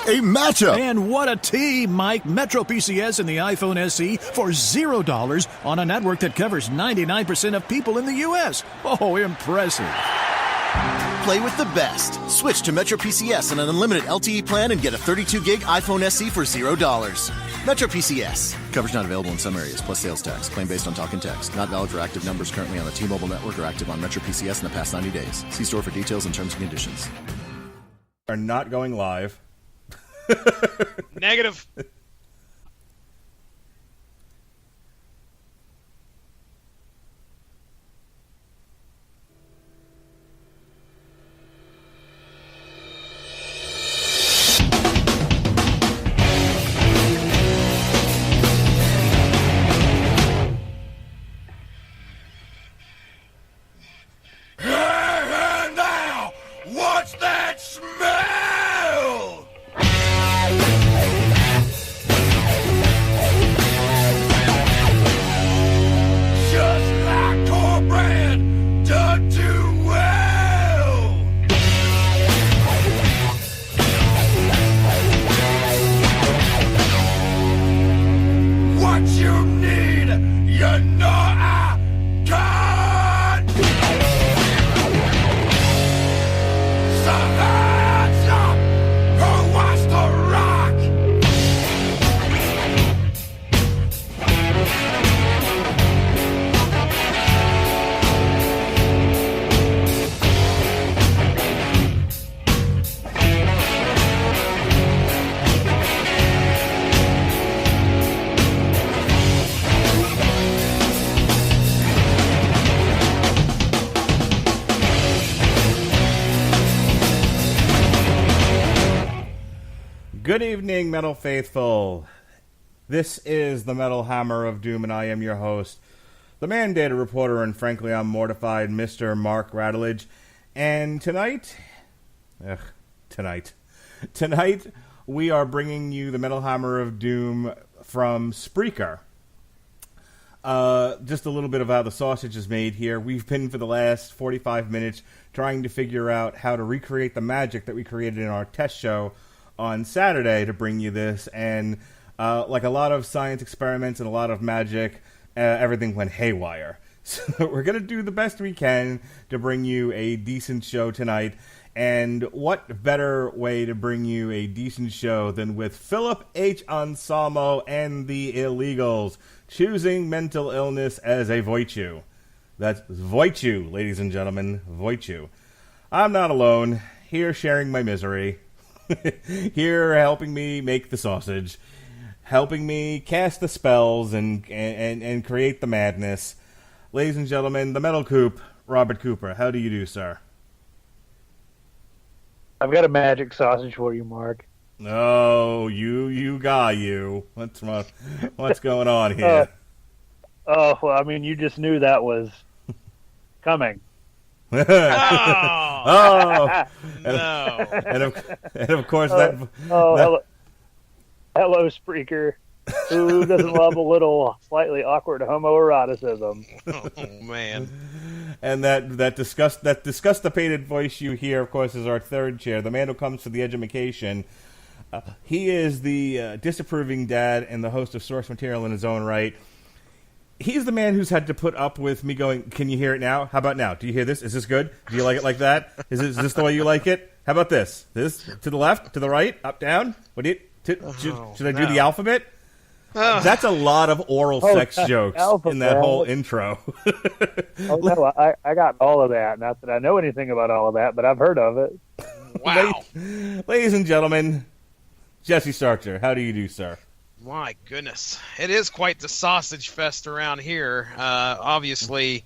a matchup. And what a team, Mike. Metro PCS and the iPhone SE for $0 on a network that covers 99% of people in the U.S. Oh, impressive. Play with the best. Switch to Metro PCS on an unlimited LTE plan and get a 32-gig iPhone SE for $0. Metro PCS. Coverage not available in some areas, plus sales tax. Claim based on talk and text. Not valid for active numbers currently on the T-Mobile network or active on Metro PCS in the past 90 days. See store for details and terms and conditions. Are not going live. Negative. Now, what's that smell? Just like cornbread done too well. What you need, you know I got. So hands up, who wants to rock? Good evening, Metal Faithful. This is the Metal Hammer of Doom, and I am your host, the mandated reporter, and frankly, I'm mortified, Mr. Mark Radulich. And tonight, we are bringing you the Metal Hammer of Doom from Spreaker. Just a little bit of how the sausage is made here. We've been, for the last 45 minutes, trying to figure out how to recreate the magic that we created in our test show on Saturday to bring you this, and like a lot of science experiments and a lot of magic, everything went haywire. So we're going to do the best we can to bring you a decent show tonight, and what better way to bring you a decent show than with Philip H. Anselmo and the Illegals, choosing mental illness as a virtue. That's virtue, ladies and gentlemen, virtue. I'm not alone, here sharing my misery. Here helping me make the sausage, helping me cast the spells and create the madness. Ladies and gentlemen, the Metal Coop, Robert Cooper. How do you do, sir? I've got a magic sausage for you, Mark. Oh, you got you. What's going on here? Well, I mean, you just knew that was coming. Oh No. And of course hello, Spreaker. Who doesn't love a little slightly awkward homoeroticism? Oh man. And that disgustipated voice you hear, of course, is our third chair, the man who comes for the education. He is the disapproving dad and the host of Source Material in his own right. He's the man who's had to put up with me going, can you hear it now? How about now? Do you hear this? Is this good? Do you like it like that? Is this the way you like it? How about this? This to the left, to the right, up, down? What do you? Should I do the alphabet? That's a lot of oral sex jokes in that whole intro. No, I got all of that. Not that I know anything about all of that, but I've heard of it. Wow. Ladies and gentlemen, Jesse Starcher, how do you do, sir? My goodness. It is quite the sausage fest around here. Obviously,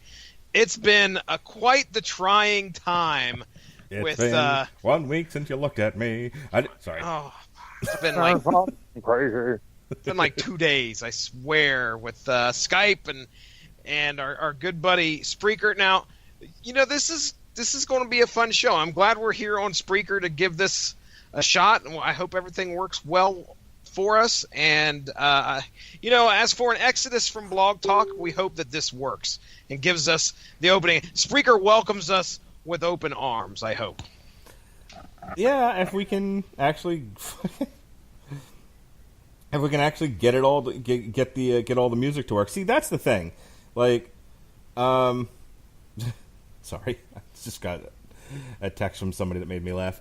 it's been quite the trying time. It's been 1 week since you looked at me. Sorry. Oh, it's been like crazy. It's been like 2 days, I swear, with Skype and our good buddy Spreaker. Now, you know, this is going to be a fun show. I'm glad we're here on Spreaker to give this a shot, and I hope everything works well for us. And you know, as for an exodus from Blog Talk, we hope that this works and gives us the opening. Spreaker welcomes us with open arms, I hope. Yeah, if we can actually if we can actually get it all, get all the music to work. See, that's the thing. Like, sorry, I just got a text from somebody that made me laugh.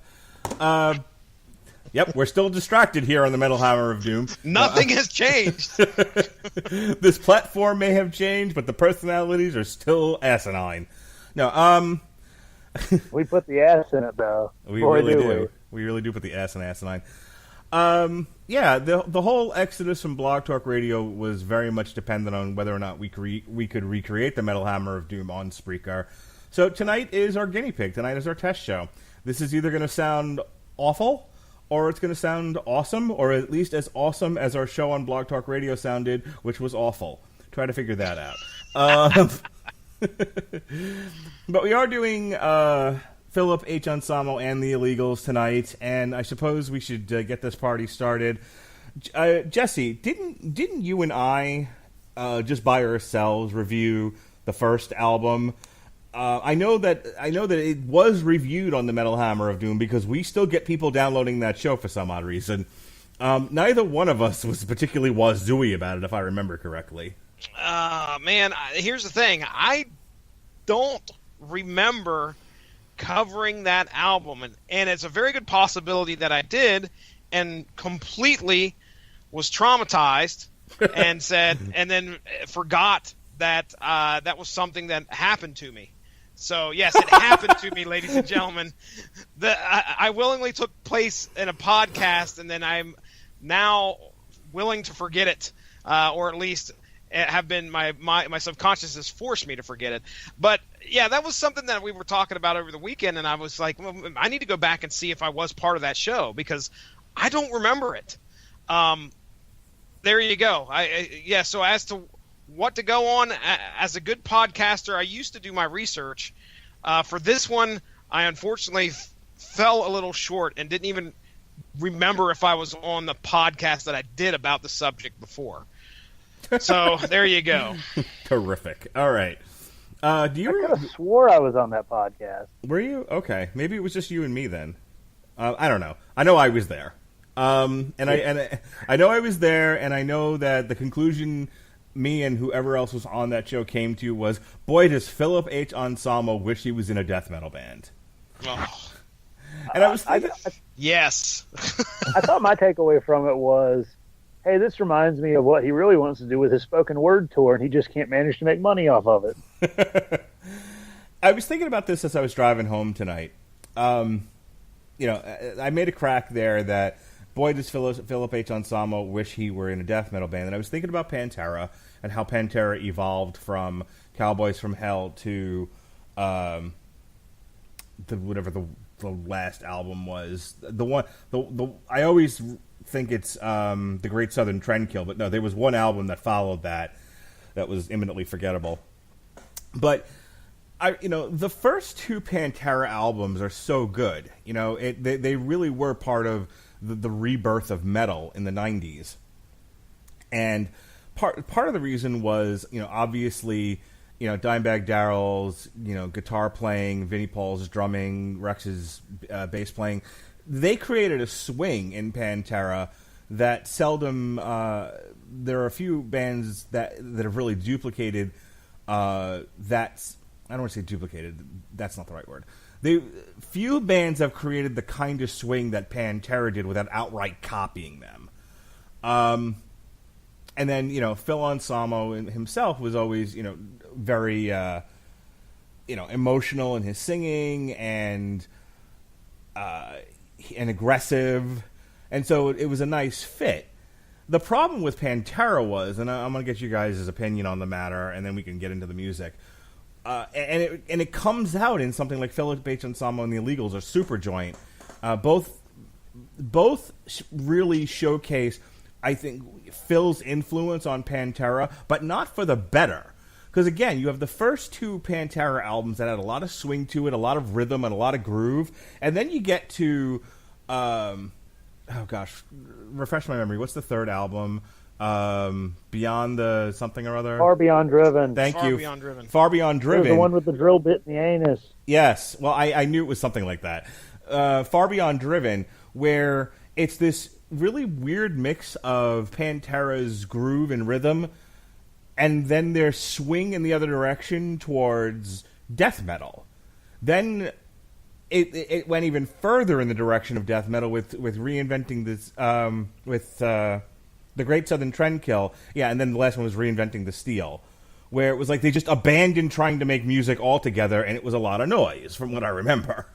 Yep, we're still distracted here on the Metal Hammer of Doom. Nothing has changed. This platform may have changed, but the personalities are still asinine. No, We put the ass in it, though. we really do. We really do put the ass in asinine. Yeah, the whole exodus from Blog Talk Radio was very much dependent on whether or not we could recreate the Metal Hammer of Doom on Spreaker. So tonight is our guinea pig. Tonight is our test show. This is either going to sound awful, or it's going to sound awesome, or at least as awesome as our show on Blog Talk Radio sounded, which was awful. Try to figure that out. But we are doing Philip H. Anselmo and the Illegals tonight, and I suppose we should get this party started. Jesse, didn't you and I just by ourselves review the first album? I know that it was reviewed on the Metal Hammer of Doom because we still get people downloading that show for some odd reason. Neither one of us was particularly wazooey about it, if I remember correctly. Man, here's the thing. I don't remember covering that album, and it's a very good possibility that I did and completely was traumatized and said, and then forgot that that was something that happened to me. So, yes, it happened to me, ladies and gentlemen. I willingly took place in a podcast, and then I'm now willing to forget it, or at least have been my subconscious has forced me to forget it. But, yeah, that was something that we were talking about over the weekend, and I was like, well, I need to go back and see if I was part of that show because I don't remember it. There you go. So as to what to go on, as a good podcaster, I used to do my research. For this one, I unfortunately fell a little short and didn't even remember if I was on the podcast that I did about the subject before. So there you go. Terrific. All right. I could have swore I was on that podcast. Were you? Okay. Maybe it was just you and me then. I don't know. I know I was there. I know I was there, and I know that the conclusion me and whoever else was on that show came to was, boy, does Philip H. Anselmo wish he was in a death metal band. Oh. And I was thinking... Yes. I thought my takeaway from it was, hey, this reminds me of what he really wants to do with his spoken word tour, and he just can't manage to make money off of it. I was thinking about this as I was driving home tonight. I made a crack there that, boy, does Philip H. Anselmo wish he were in a death metal band. And I was thinking about Pantera and how Pantera evolved from Cowboys from Hell to whatever the last album was. I always think it's The Great Southern Trendkill, but no, there was one album that followed that was imminently forgettable. But the first two Pantera albums are so good. They really were part of the rebirth of metal in the 90s. And part of the reason was, obviously, Dimebag Darrell's, guitar playing, Vinnie Paul's drumming, Rex's bass playing. They created a swing in Pantera that seldom, there are a few bands that have really duplicated that. I don't want to say duplicated. That's not the right word. Few bands have created the kind of swing that Pantera did without outright copying them. And then, Phil Anselmo himself was always, very, emotional in his singing and aggressive. And so it was a nice fit. The problem with Pantera was, and I'm going to get you guys' opinion on the matter, and then we can get into the music. And it comes out in something like Philip H. Anselmo and the Illegals or Superjoint. Both really showcase, I think, Phil's influence on Pantera, but not for the better. Because, again, you have the first two Pantera albums that had a lot of swing to it, a lot of rhythm, and a lot of groove. And then you get to, refresh my memory. What's the third album? Beyond the something or other? Far Beyond Driven. Thank you. Far Beyond Driven. Far Beyond Driven. It was the one with the drill bit in the anus. Yes. Well, I knew it was something like that. Far Beyond Driven, where it's this really weird mix of Pantera's groove and rhythm, and then their swing in the other direction towards death metal. Then it went even further in the direction of death metal with reinventing this with the Great Southern Trendkill. Yeah, and then the last one was reinventing the steel, where it was like they just abandoned trying to make music altogether, and it was a lot of noise, from what I remember.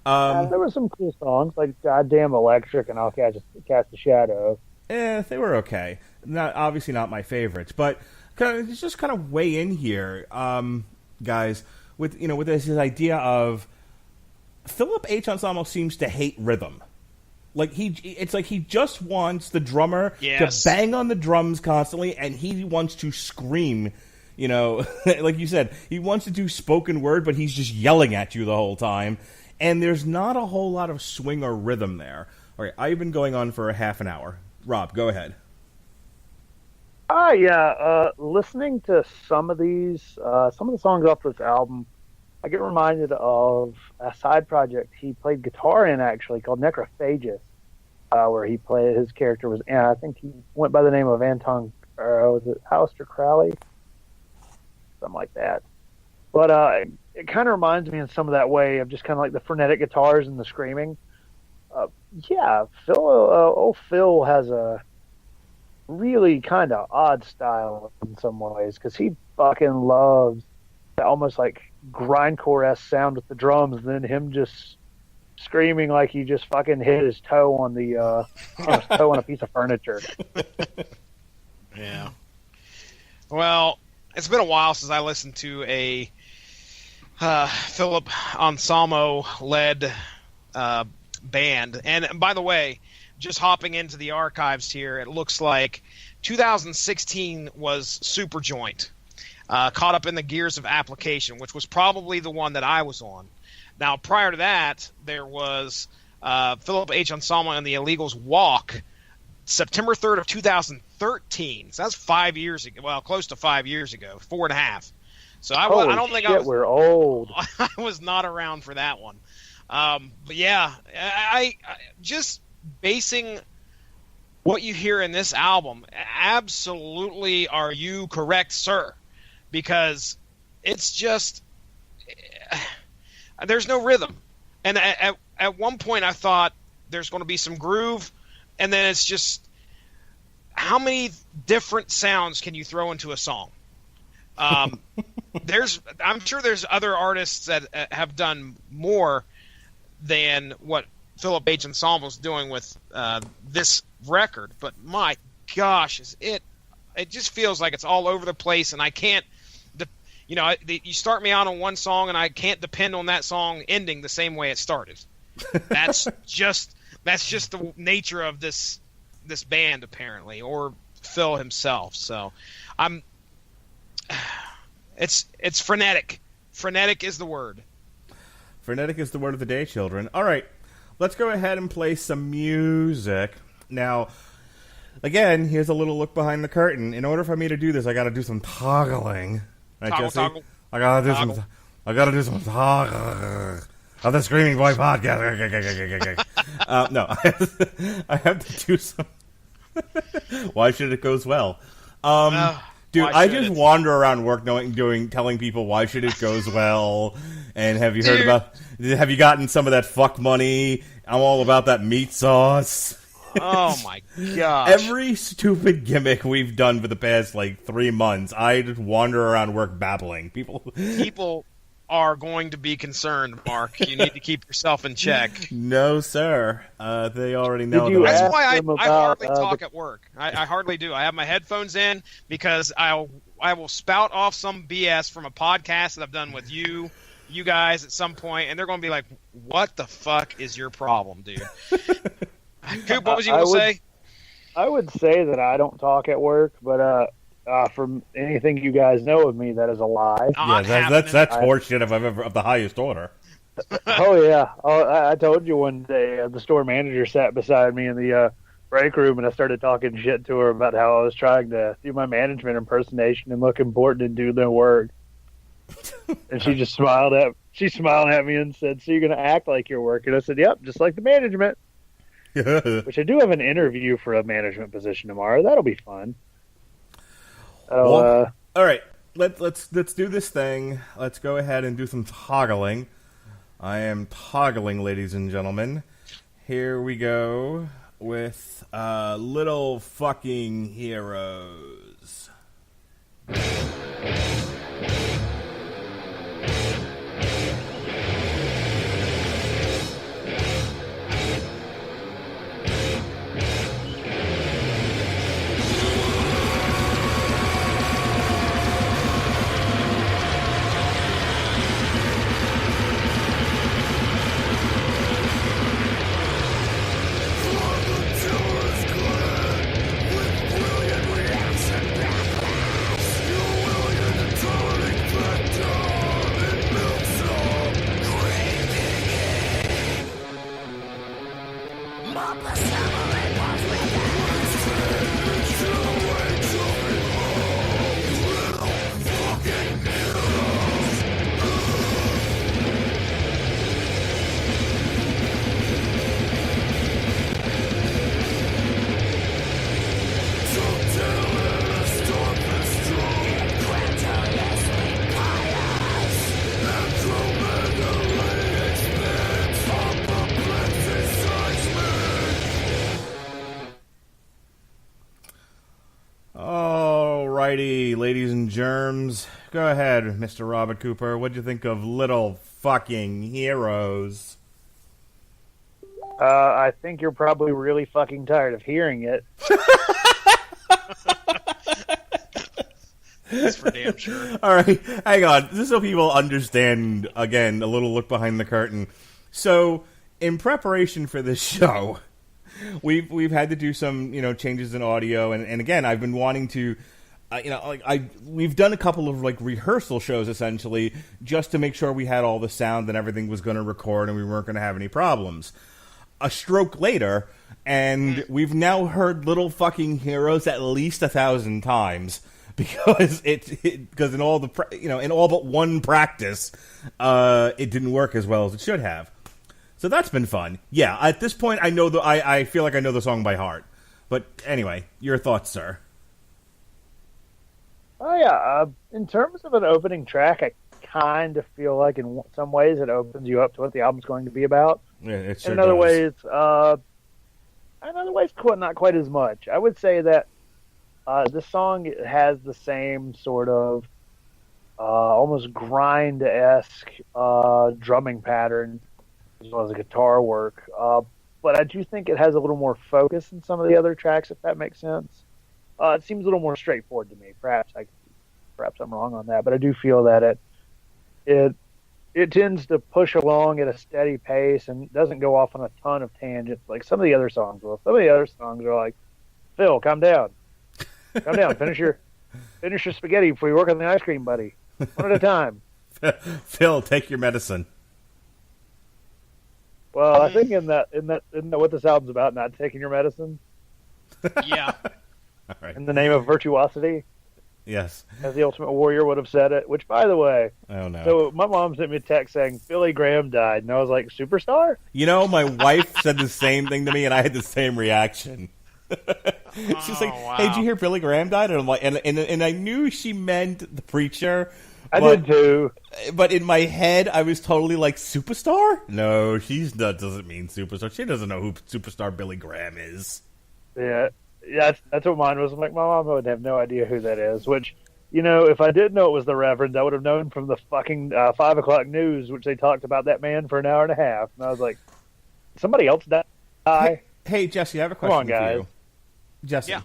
There were some cool songs like "Goddamn Electric" and "I'll Cast a Shadow." They were okay. Obviously not my favorites, but just kind of weigh in here, guys, with this idea of Philip H. Anselmo seems to hate rhythm. It's like he just wants the drummer to bang on the drums constantly, and he wants to scream. Like you said, he wants to do spoken word, but he's just yelling at you the whole time. And there's not a whole lot of swing or rhythm there. All right, I've been going on for a half an hour. Rob, go ahead. Listening to some of the songs off this album, I get reminded of a side project he played guitar in, actually, called Necrophagus, where his character was, I think he went by the name of Anton, or was it Aleister Crowley? Something like that. But it kind of reminds me in some of that way of just kind of like the frenetic guitars and the screaming. Phil has a really kind of odd style in some ways, because he fucking loves that almost like grindcore-esque sound with the drums, and then him just screaming like he just fucking hit his toe on a piece of furniture. Yeah. Well, it's been a while since I listened to a Philip Anselmo-led band. And by the way, just hopping into the archives here, it looks like 2016 was Superjoint. Caught Up in the Gears of Application, which was probably the one that I was on. Now, prior to that, there was Philip H. Anselmo and the Illegals Walk, September 3rd of 2013. So that's 5 years ago. Well, close to 5 years ago, 4.5. So I don't think we're old. I was not around for that one. But yeah, I just basing what you hear in this album, absolutely are you correct, sir? Because it's just there's no rhythm. And at one point I thought there's going to be some groove, and then it's just how many different sounds can you throw into a song? I'm sure there's other artists that have done more than what Philip H. Anselmo's doing with this record, but my gosh, it just feels like it's all over the place, and I can't. You start me out on one song, and I can't depend on that song ending the same way it started. That's just the nature of this band, apparently, or Phil himself. So, it's frenetic. Frenetic is the word. Frenetic is the word of the day, children. All right, let's go ahead and play some music now. Again, here's a little look behind the curtain. In order for me to do this, I got to do some toggling. Right, Jesse? Toggle. I gotta do some toggle of the Screaming Boy podcast. No, I have to do some. Why should it goes well? Dude, I just wander around work telling people why should it goes well, and have you gotten some of that fuck money? I'm all about that meat sauce. Oh my gosh. Every stupid gimmick we've done for the past 3 months, I just wander around work babbling. People are going to be concerned, Mark. You need to keep yourself in check. No, sir. They already know that. That's why I hardly talk at work. I hardly do. I have my headphones in because I will spout off some BS from a podcast that I've done with you guys at some point, and they're going to be like, what the fuck is your problem, dude? Coop, what was you going to say? I would say that I don't talk at work, but from anything you guys know of me, that is a lie. That's horseshit of the highest order. Oh yeah, I told you one day the store manager sat beside me in the break room, and I started talking shit to her about how I was trying to do my management impersonation and look important and do their work. And she just smiled at me and said, "So you're going to act like you're working?" I said, "Yep, just like the management." which I do have an interview for a management position tomorrow. That'll be fun. All right, let's do this thing. Let's go ahead and do some toggling. I am toggling, ladies and gentlemen. Here we go with Little Fucking Heroes. Alrighty, ladies and germs. Go ahead, Mr. Robert Cooper. What'd you think of Little Fucking Heroes? I think you're probably really fucking tired of hearing it. That's for damn sure. All right, hang on. Just so people understand, again, a little look behind the curtain. So, in preparation for this show, we've had to do some changes in audio, and again, I've been wanting to. We've done a couple of rehearsal shows essentially just to make sure we had all the sound and everything was going to record and we weren't going to have any problems. A stroke later, and we've now heard Little Fucking Heroes at least 1,000 times because because in all in all but one practice, it didn't work as well as it should have. So that's been fun. Yeah, at this point, I feel like I know the song by heart. But anyway, your thoughts, sir. Oh yeah, in terms of an opening track, I kind of feel like in some ways it opens you up to what the album's going to be about. Yeah, it sure in other does. ways, not quite as much. I would say that this song has the same sort of almost grind-esque drumming pattern as well as the guitar work. But I do think it has a little more focus than some of the other tracks, if that makes sense. It seems a little more straightforward to me. Perhaps I'm wrong on that, but I do feel that it tends to push along at a steady pace and doesn't go off on a ton of tangents like some of the other songs will. Some of the other songs are like, Phil, calm down. Calm down. Finish your spaghetti before you work on the ice cream, buddy. One at a time. Phil, take your medicine. Well, I think in that what this album's about, not taking your medicine. Yeah. All right. In the name of virtuosity. Yes. As the Ultimate Warrior would have said it. Which, by the way, Oh no. so my mom sent me a text saying Billy Graham died, and I was like, superstar? My wife said the same thing to me, and I had the same reaction. She's like, wow. "Hey, did you hear Billy Graham died?" And I'm like, and I knew she meant the preacher. I did too. But in my head, I was totally like, "Superstar? No, that doesn't mean superstar. She doesn't know who superstar Billy Graham is." Yeah, that's what mine was. I'm like, my mom would have no idea who that is. Which, if I did know it was the Reverend, I would have known from the fucking 5 o'clock news, which they talked about that man for an hour and a half. And I was like, somebody else die? Hey, Jesse, I have a question Come on, guys. for you. Jesse, Yeah.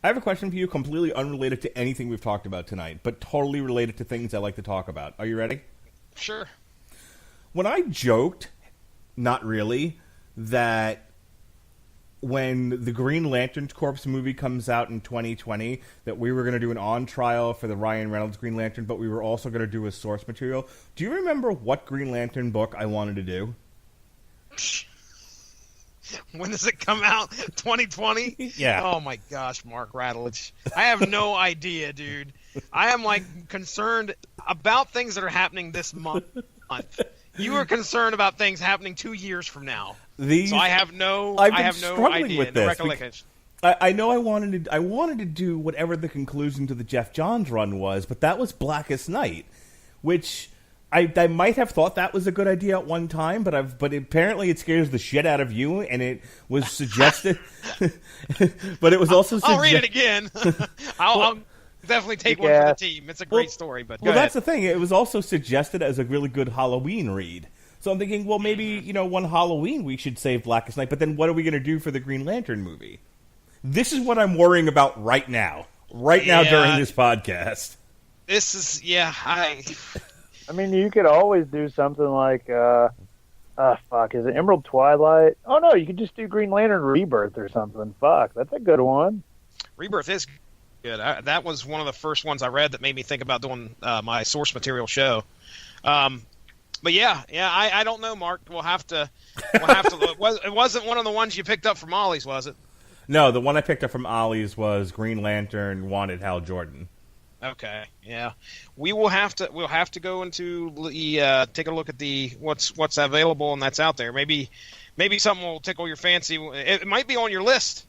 I have a question for you, completely unrelated to anything we've talked about tonight, but totally related to things I like to talk about. Are you ready? Sure. When I joked, not really, that when the Green Lantern Corps movie comes out in 2020, that we were going to do an on-trial for the Ryan Reynolds Green Lantern, but we were also going to do a source material. Do you remember what Green Lantern book I wanted to do? When does it come out? 2020? Yeah. Oh my gosh, Mark Radulich. I have no idea, dude. I am concerned about things that are happening this month. You were concerned about things happening 2 years from now. These, So I have no struggling idea, with no this. recollection. I know I wanted to do whatever the conclusion to the Jeff Johns run was, but that was Blackest Night, which I might have thought that was a good idea at one time, but apparently it scares the shit out of you, and it was suggested. But it was also I'll read it again. I'll definitely take one for the team. It's a great story, but go ahead. That's the thing. It was also suggested as a really good Halloween read. So I'm thinking, well, maybe one Halloween we should save Blackest Night. But then what are we going to do for the Green Lantern movie? This is what I'm worrying about right now. During this podcast. This is I mean, you could always do something like, is it Emerald Twilight? Oh, no, you could just do Green Lantern Rebirth or something. Fuck, that's a good one. Rebirth is good. That was one of the first ones I read that made me think about doing my source material show. But I don't know, Mark. We'll have to look. It wasn't one of the ones you picked up from Ollie's, was it? No, the one I picked up from Ollie's was Green Lantern Wanted Hal Jordan. Okay, yeah, we'll have to go into the take a look at the what's available and that's out there. Maybe something will tickle your fancy. It might be on your list.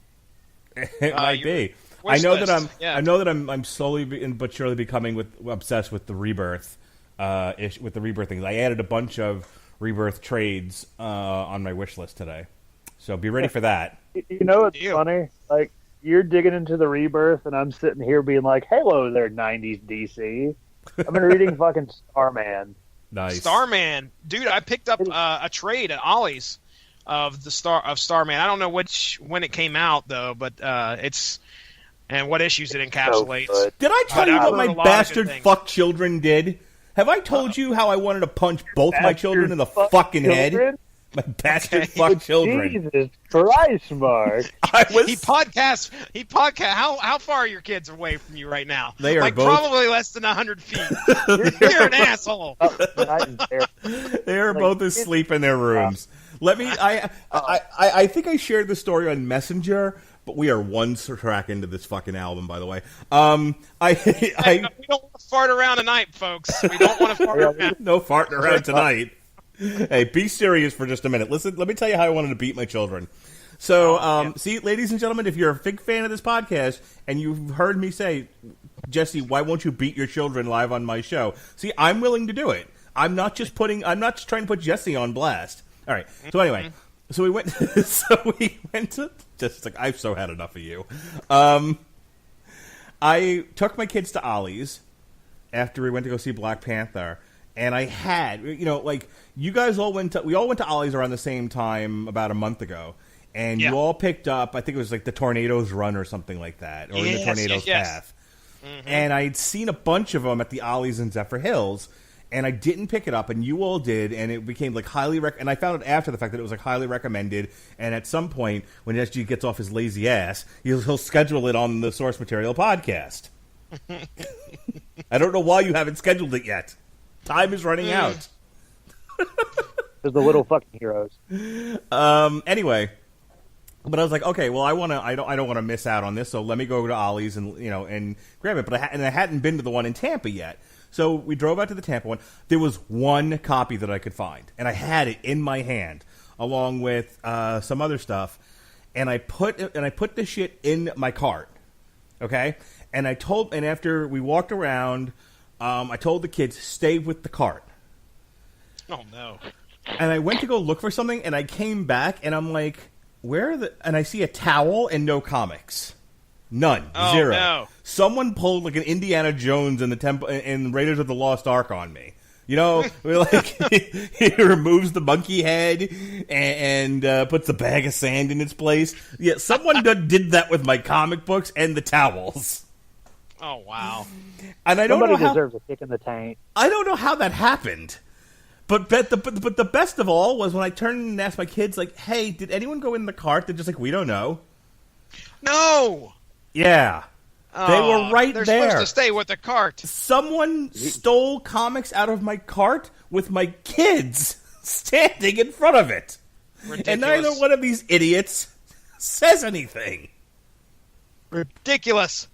It might be. I know that I'm slowly but surely becoming obsessed with the Rebirth with the Rebirth things. I added a bunch of Rebirth trades on my wish list today, so be ready for that. You know what's funny? Like, you're digging into the Rebirth, and I'm sitting here being like, "Hello there, '90s DC." I've been reading fucking Starman. Nice. Starman, dude. I picked up a trade at Ollie's of Starman. I don't know when it came out though, but it's and what issues it encapsulates. So did I tell you what my bastard fuck children did? Have I told you how I wanted to punch both my children in the fucking head? My bastard fuck children. Jesus Christ, Mark. He podcasts. How far are your kids away from you right now? They are both... probably less than 100 feet. You're an asshole. They are both asleep in their rooms. Let me. I think I shared the story on Messenger, but we are one track into this fucking album, by the way. We don't want to fart around tonight, folks. We don't want to fart around. No farting around tonight. Hey, be serious for just a minute. Listen, let me tell you how I wanted to beat my children. So, see, ladies and gentlemen, if you're a big fan of this podcast and you've heard me say, Jesse, why won't you beat your children live on my show? See, I'm willing to do it. I'm not just trying to put Jesse on blast. All right. So anyway, we went to just like, I've so had enough of you. I took my kids to Ollie's after we went to go see Black Panther. And I had, you guys we all went to Ollie's around the same time about a month ago. And you all picked up, I think it was like the Tornadoes Run or something like that. Or in the Tornadoes Path. Mm-hmm. And I'd seen a bunch of them at the Ollie's in Zephyr Hills. And I didn't pick it up, and you all did. And it became like and I found out after the fact that it was like highly recommended. And at some point, when SG gets off his lazy ass, he'll schedule it on the Source Material podcast. I don't know why you haven't scheduled it yet. Time is running out. There's the little fucking heroes. Anyway, but I was like, okay, well, I don't want to miss out on this, so let me go to Ollie's and and grab it. But I hadn't been to the one in Tampa yet, so we drove out to the Tampa one. There was one copy that I could find, and I had it in my hand along with some other stuff, and I put the shit in my cart. Okay, and after we walked around. I told the kids, stay with the cart. Oh, no. And I went to go look for something, and I came back, and I'm like, and I see a towel and no comics. None. Oh, Zero. No. Someone pulled like an Indiana Jones in Raiders of the Lost Ark on me. He removes the monkey head and puts the bag of sand in its place. Yeah, someone did that with my comic books and the towels. Oh, wow. And Somebody deserves a kick in the tank. I don't know how that happened. But the best of all was when I turned and asked my kids, like, hey, did anyone go in the cart? They're just like, we don't know. No! Yeah. They were right they're there. They're supposed to stay with the cart. Someone stole comics out of my cart with my kids standing in front of it. Ridiculous. And neither one of these idiots says anything. Ridiculous.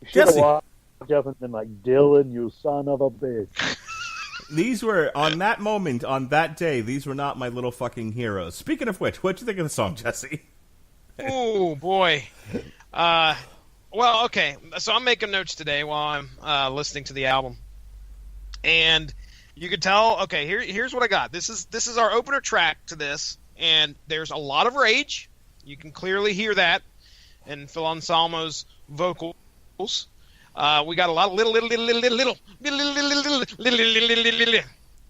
You should have walked up and been like, Dylan, you son of a bitch. These were, on that moment, on that day, these were not my little fucking heroes. Speaking of which, what'd you think of the song, Jesse? Oh, boy. Well, okay. So I'm making notes today while I'm listening to the album. And you could tell, okay, here's what I got. This is our opener track to this, and there's a lot of rage. You can clearly hear that in Phil Anselmo's vocals. We got a lot of little.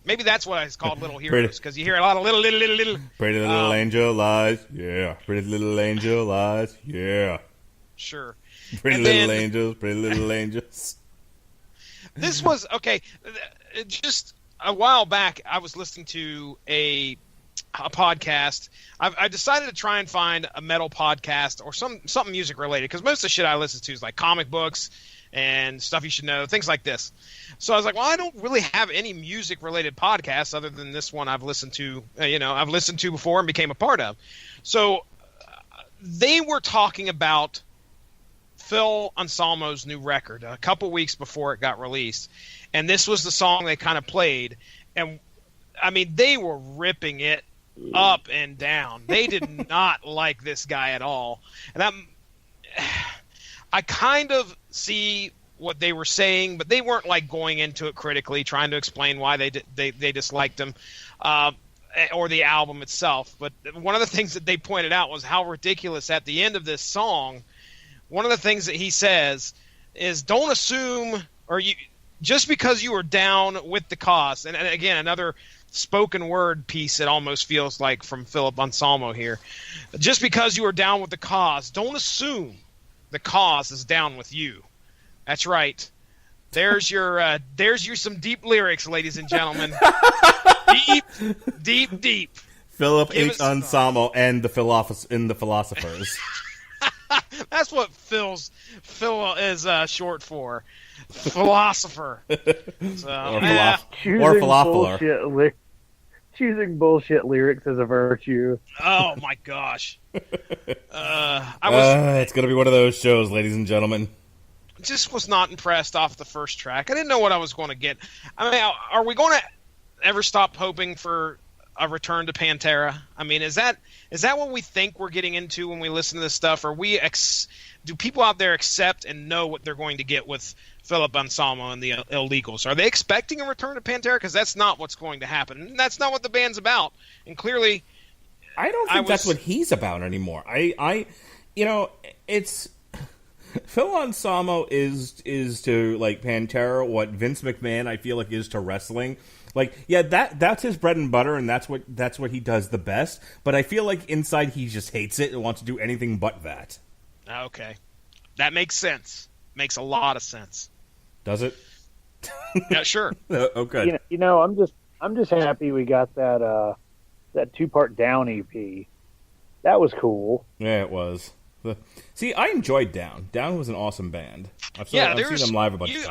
Maybe that's why it's called Little Heroes, because you hear a lot of little. Pretty little angel eyes, yeah. Pretty little angel eyes, yeah. Sure. Pretty little angels, pretty little angels. This was, okay, just a while back, I was listening to a podcast. I decided to try and find a metal podcast or something music related, because most of the shit I listen to is like comic books and stuff you should know, things like this. So I was like, well, I don't really have any music related podcasts other than this one I've listened to, I've listened to before and became a part of. So they were talking about Phil Anselmo's new record a couple weeks before it got released, and this was the song they kind of played, and I mean, they were ripping it up and down. They did not like this guy at all, and I kind of see what they were saying, but they weren't like going into it critically, trying to explain why they disliked him or the album itself. But one of the things that they pointed out was how ridiculous at the end of this song. One of the things that he says is, don't assume, or you just because you are down with the cause. And again, another spoken word piece, it almost feels like, from Philip Anselmo here. Just because you are down with the cause, don't assume the cause is down with you. That's right. There's your some deep lyrics, ladies and gentlemen. Deep. Philip H. Anselmo and the Philosophers. That's what Phil is short for. Philosopher. So, or philosopher. Choosing bullshit lyrics as a virtue. Oh my gosh. It's going to be one of those shows, ladies and gentlemen. Just was not impressed off the first track. I didn't know what I was going to get. I mean, are we going to ever stop hoping for a return to Pantera? I mean, is that what we think we're getting into when we listen to this stuff? Or do people out there accept and know what they're going to get with Philip Anselmo and the Illegals? Are they expecting a return to Pantera? Because that's not what's going to happen. And that's not what the band's about. And clearly, I don't think that's what he's about anymore. It's Phil Anselmo is to like Pantera what Vince McMahon I feel like is to wrestling. Like, yeah, that's his bread and butter, and that's what he does the best. But I feel like inside he just hates it and wants to do anything but that. Okay, that makes sense. Makes a lot of sense. Does it? Yeah, sure. Okay. I'm just happy we got that 2-part Down EP. That was cool. Yeah, it was. See, I enjoyed Down. Down was an awesome band. I've seen them live a bunch of times.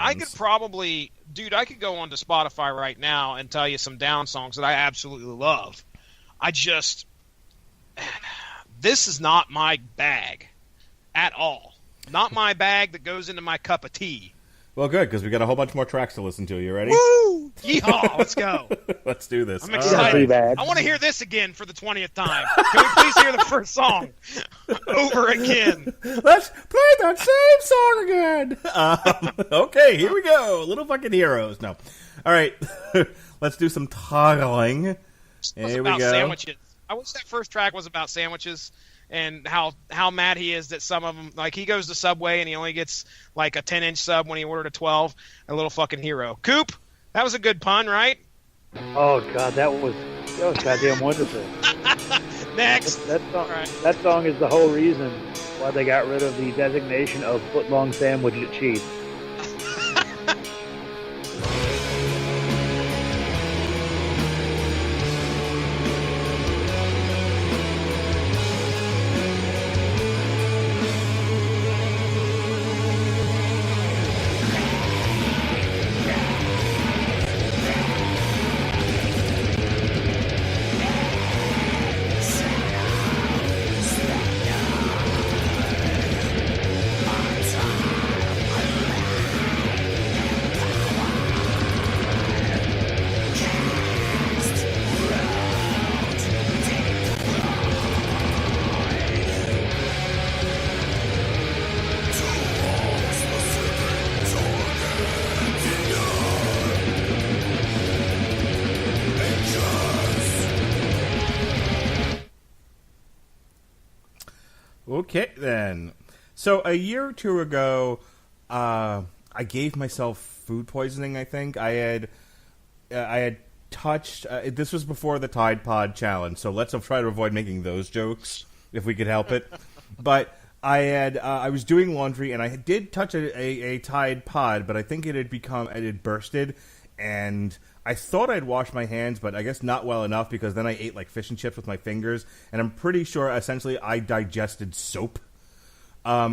I could go onto Spotify right now and tell you some Down songs that I absolutely love. This is not my bag at all. Not my bag that goes into my cup of tea. Well, good, because we got a whole bunch more tracks to listen to. You ready? Woo! Yeehaw! Let's go. Let's do this. I'm excited. I want to hear this again for the 20th time. Can we please hear the first song over again? Let's play that same song again. Okay, here we go. Little fucking heroes. No. All right. Let's do some toggling. Here we go. Sandwiches. I wish that first track was about sandwiches. And how mad he is that some of them, like, he goes to Subway and he only gets like a 10-inch sub when he ordered a 12. A little fucking hero. Coop, that was a good pun, right? Oh god, that was goddamn wonderful. Next. That song is the whole reason why they got rid of the designation of footlong sandwich at Chief. Okay, then. So a year or two ago, I gave myself food poisoning. I think I had touched. This was before the Tide Pod challenge, so let's try to avoid making those jokes if we could help it. But I was doing laundry and I did touch a Tide Pod, but I think it had bursted, and I thought I'd wash my hands, but I guess not well enough, because then I ate like fish and chips with my fingers, and I'm pretty sure essentially I digested soap,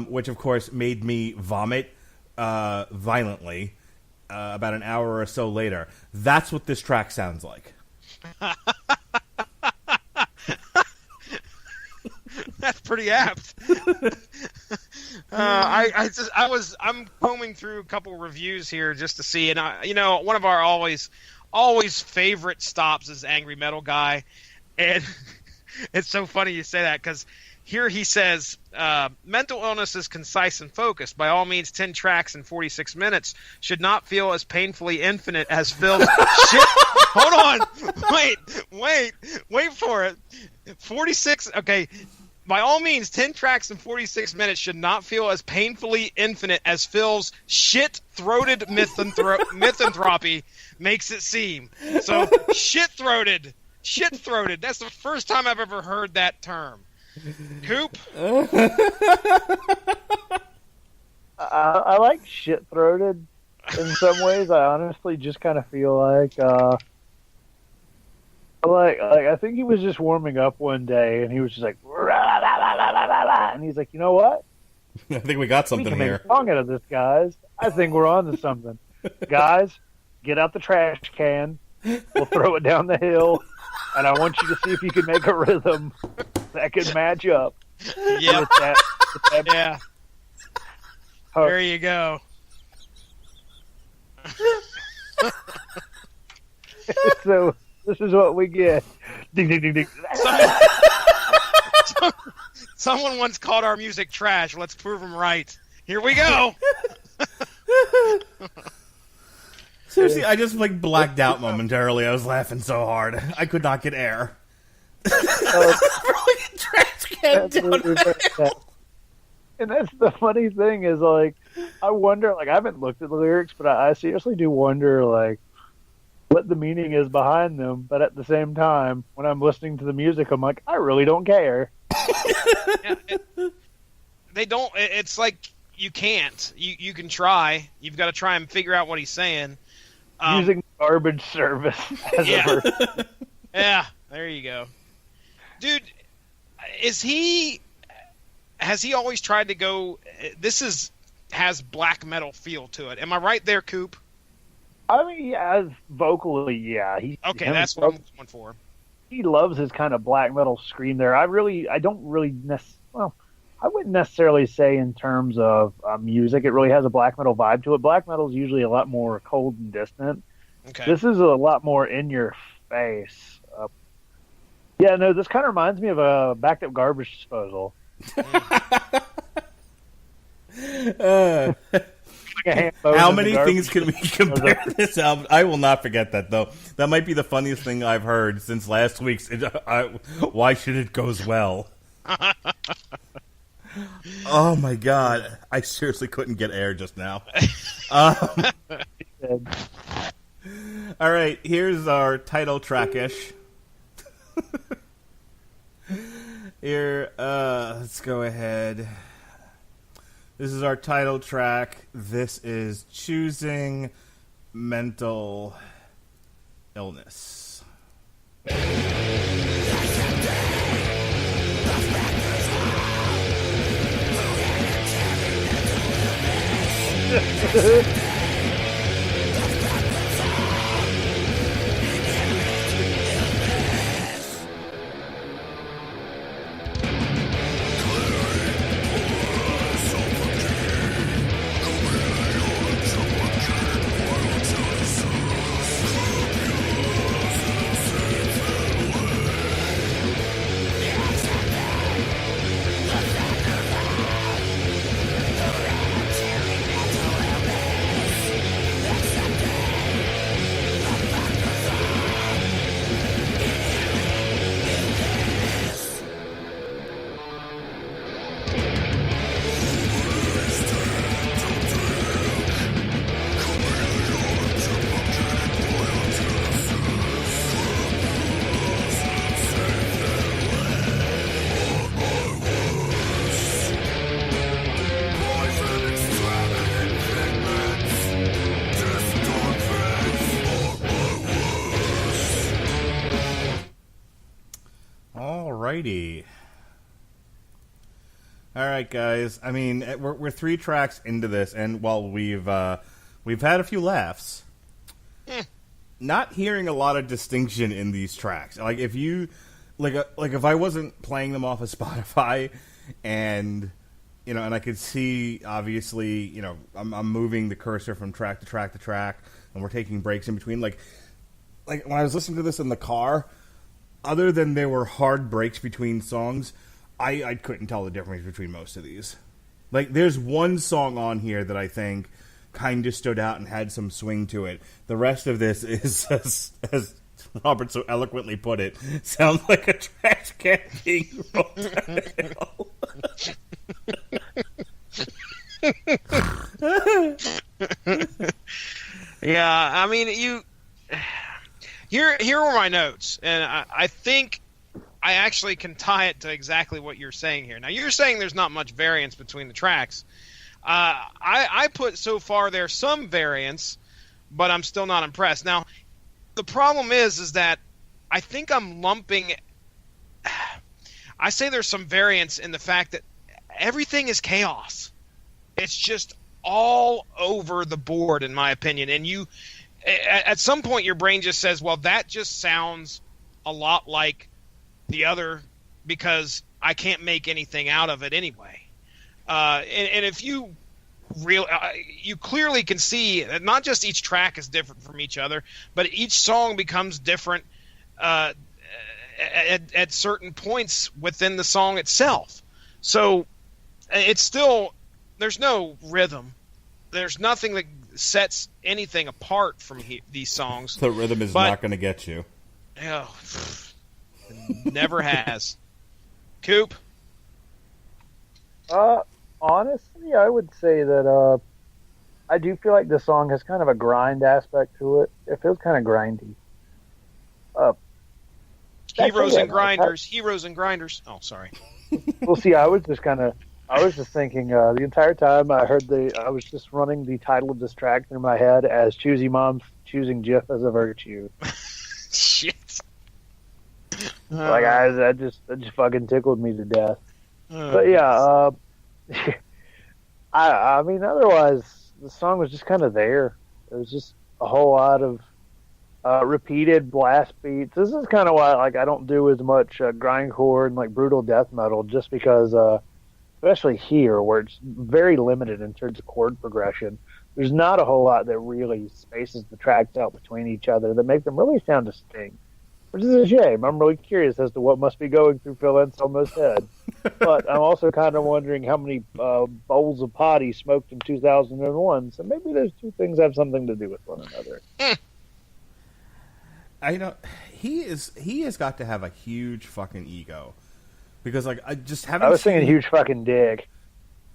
which of course made me vomit violently about an hour or so later. That's what this track sounds like. That's pretty apt. I'm combing through a couple reviews here just to see, and one of our always favorite stops is Angry Metal Guy, and it's so funny you say that, because here he says, mental illness is concise and focused. By all means, 10 tracks in 46 minutes should not feel as painfully infinite as Phil's shit. Hold on. Wait for it. 46. Okay. By all means, 10 tracks in 46 minutes should not feel as painfully infinite as Phil's shit-throated misanthropy makes it seem. So, shit-throated. Shit-throated. That's the first time I've ever heard that term. Coop? I like shit-throated in some ways. I honestly just kind of feel like I think he was just warming up one day, and he was just like, and he's like, you know what? I think we got something we can here. make a song out of this, guys. I think we're on to something. Guys, get out the trash can. We'll throw it down the hill, and I want you to see if you can make a rhythm that could match up. Yeah. With that Yeah. There you go. So this is what we get. Ding, ding, ding, ding. Someone once called our music trash. Let's prove them right. Here we go. Seriously, I just blacked out momentarily. I was laughing so hard. I could not get air. Trash can down. And that's the funny thing is, I wonder, I haven't looked at the lyrics, but I seriously do wonder, what the meaning is behind them. But at the same time, when I'm listening to the music, I'm like, I really don't care. They don't. It's like you can't. You can try. You've got to try and figure out what he's saying. Using garbage service as a verb. Yeah, there you go. Dude, has he always tried to go, has black metal feel to it? Am I right there, Coop? I mean, yeah, vocally, yeah. Okay, that's what I'm going for. He loves his kind of black metal scream there. I wouldn't necessarily say in terms of music it really has a black metal vibe to it. Black metal is usually a lot more cold and distant. Okay. This is a lot more in your face. Yeah, no, this kind of reminds me of a backed up garbage disposal. How many things can we compare this album? I will not forget that, though. That might be the funniest thing I've heard since last week's Why Should It Goes Well. Oh, my God. I seriously couldn't get air just now. All right, here's our title track-ish. Here, let's go ahead. This is our title track. This is Choosing Mental Illness. Alrighty. All right, guys. I mean, we're 3 tracks into this, and while we've had a few laughs, not hearing a lot of distinction in these tracks. Like if you like if I wasn't playing them off of Spotify, and and I could see obviously I'm moving the cursor from track to track to track, and we're taking breaks in between. Like when I was listening to this in the car, other than there were hard breaks between songs, I couldn't tell the difference between most of these. Like, there's one song on here that I think kind of stood out and had some swing to it. The rest of this is, as Robert so eloquently put it, sounds like a trash can being rolled down a hill. Yeah, I mean, here are my notes, and I think I actually can tie it to exactly what you're saying here. Now, you're saying there's not much variance between the tracks. I put so far there's some variance, but I'm still not impressed. Now, the problem is that I think I'm lumping. I say there's some variance in the fact that everything is chaos. It's just all over the board, in my opinion. And at some point, your brain just says, well, that just sounds a lot like the other because I can't make anything out of it anyway. And if you you clearly can see that not just each track is different from each other, but each song becomes different at certain points within the song itself. So it's still, there's no rhythm. There's nothing that sets anything apart from these songs. The rhythm is not going to get you. Oh, never has. Coop? Honestly, I would say that I do feel like the song has kind of a grind aspect to it. It feels kind of grindy. Heroes and grinders. Oh, sorry. Well, see, I was just thinking the entire time I was just running the title of this track through my head as Choosy Mom's choosing Jif as a virtue. Shit. That just fucking tickled me to death. But yeah, I mean, otherwise the song was just kind of there. It was just a whole lot of repeated blast beats. This is kind of why I don't do as much grindcore and brutal death metal, just because especially here where it's very limited in terms of chord progression. There's not a whole lot that really spaces the tracks out between each other that make them really sound distinct, which is a shame. I'm really curious as to what must be going through Phil Anselmo's head. But I'm also kind of wondering how many bowls of pot he smoked in 2001, so maybe those two things have something to do with one another. I know he has got to have a huge fucking ego, because I just haven't. I was thinking huge fucking dick.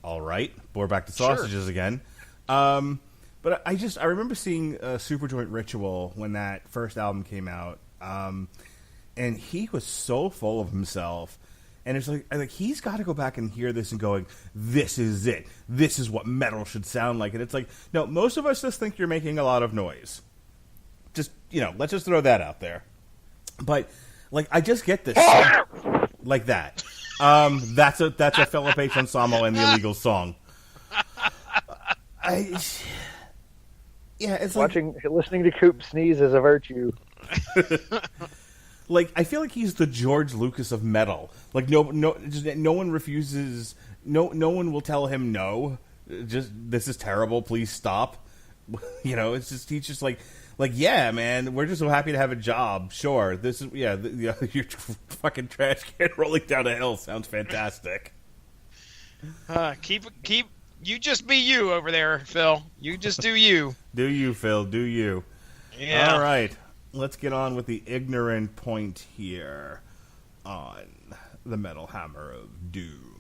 All right, we're back to sausages again. But I remember seeing Superjoint Ritual when that first album came out, and he was so full of himself, and it's like he's got to go back and hear this and going, this is it. This is what metal should sound like. And it's like, no, most of us just think you're making a lot of noise. Just, let's just throw that out there. But I just get this like that. That's a Philip H. Anselmo and the Illegals song. It's listening to Coop sneeze is a virtue. I feel like he's the George Lucas of metal. No one refuses. No one will tell him no. Just, this is terrible. Please stop. It's just, he's just yeah, man, we're just so happy to have a job. Sure, this is your fucking trash can rolling down a hill sounds fantastic. Keep. You just be you over there, Phil. You just do you. Do you, Phil? Do you? Yeah. All right. Let's get on with the ignorant point here on the Metal Hammer of Doom.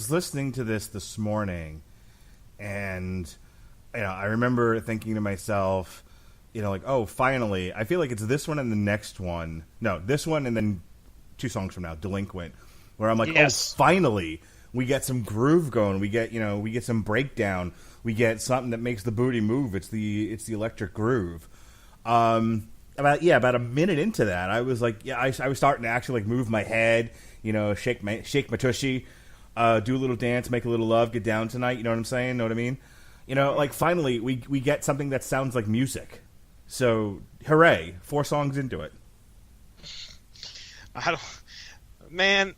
was listening to this morning, and I remember thinking to myself, like, oh, finally, I feel like it's this one and the next one. No, this one and then 2 songs from now, Delinquent, where I'm like, Yes. oh, finally, we get some groove going. We get some breakdown. We get something that makes the booty move. It's the electric groove. About a minute into that, I was like, I was starting to actually like move my head, shake my tushy, do a little dance, make a little love, get down tonight. You know what I'm saying? Know what I mean? Like finally we get something that sounds like music. So hooray! 4 songs into it. Man.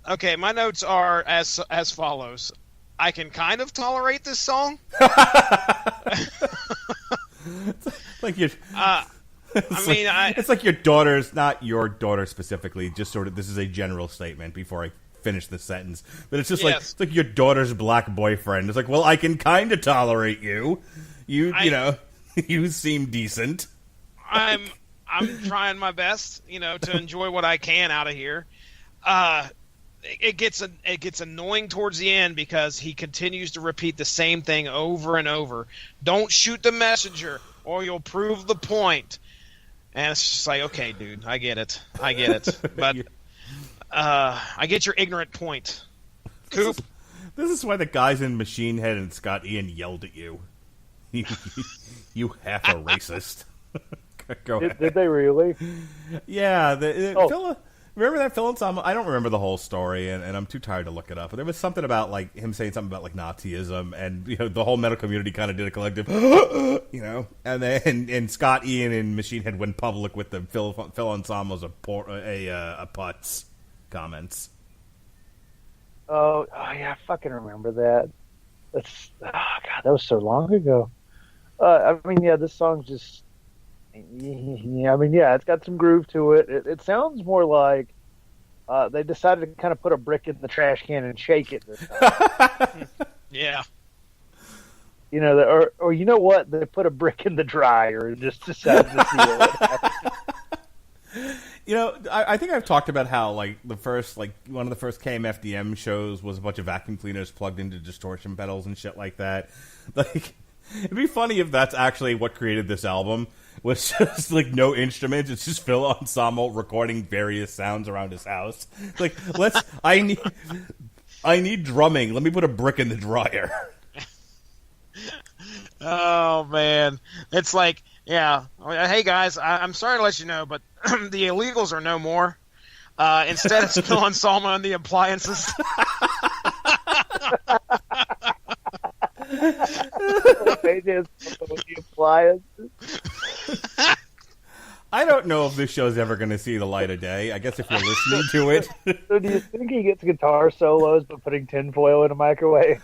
Okay, my notes are as follows. I can kind of tolerate this song. Like you're. It's it's like your daughter's, not your daughter specifically, just sort of, this is a general statement before I finish the sentence, but it's just like, it's like your daughter's black boyfriend. It's like, well, I can kind of tolerate you. You seem decent. I'm trying my best, to enjoy what I can out of here. It gets annoying towards the end because he continues to repeat the same thing over and over. Don't shoot the messenger or you'll prove the point. And it's just like, okay, dude, I get it. But I get your ignorant point. Coop. This is why the guys in Machine Head and Scott Ian yelled at you. You half a racist. Go ahead. Did they really? Yeah. Remember that Phil Anselmo? I don't remember the whole story, and I'm too tired to look it up. But there was something about like him saying something about like Nazism, and the whole metal community kind of did a collective, and then Scott Ian and Machine Head went public with the Phil Anselmo's a putz comments. Oh yeah, I fucking remember that. God, that was so long ago. This song's just. It's got some groove to it. It sounds more like they decided to kind of put a brick in the trash can and shake it this time. Yeah. Or you know what? They put a brick in the dryer and just decided to see what happens. I think I've talked about how like one of the first KMFDM shows was a bunch of vacuum cleaners plugged into distortion pedals and shit like that. Like, it'd be funny if that's actually what created this album. Was just like no instruments. It's just Phil Anselmo recording various sounds around his house. Like, I need drumming. Let me put a brick in the dryer. Oh man, it's like, yeah. Hey guys, I'm sorry to let you know, but the Illegals are no more. Instead, it's Phil Anselmo and the Appliances. I don't know if this show's ever going to see the light of day. I guess if you're listening to it. So do you think he gets guitar solos by putting tinfoil in a microwave?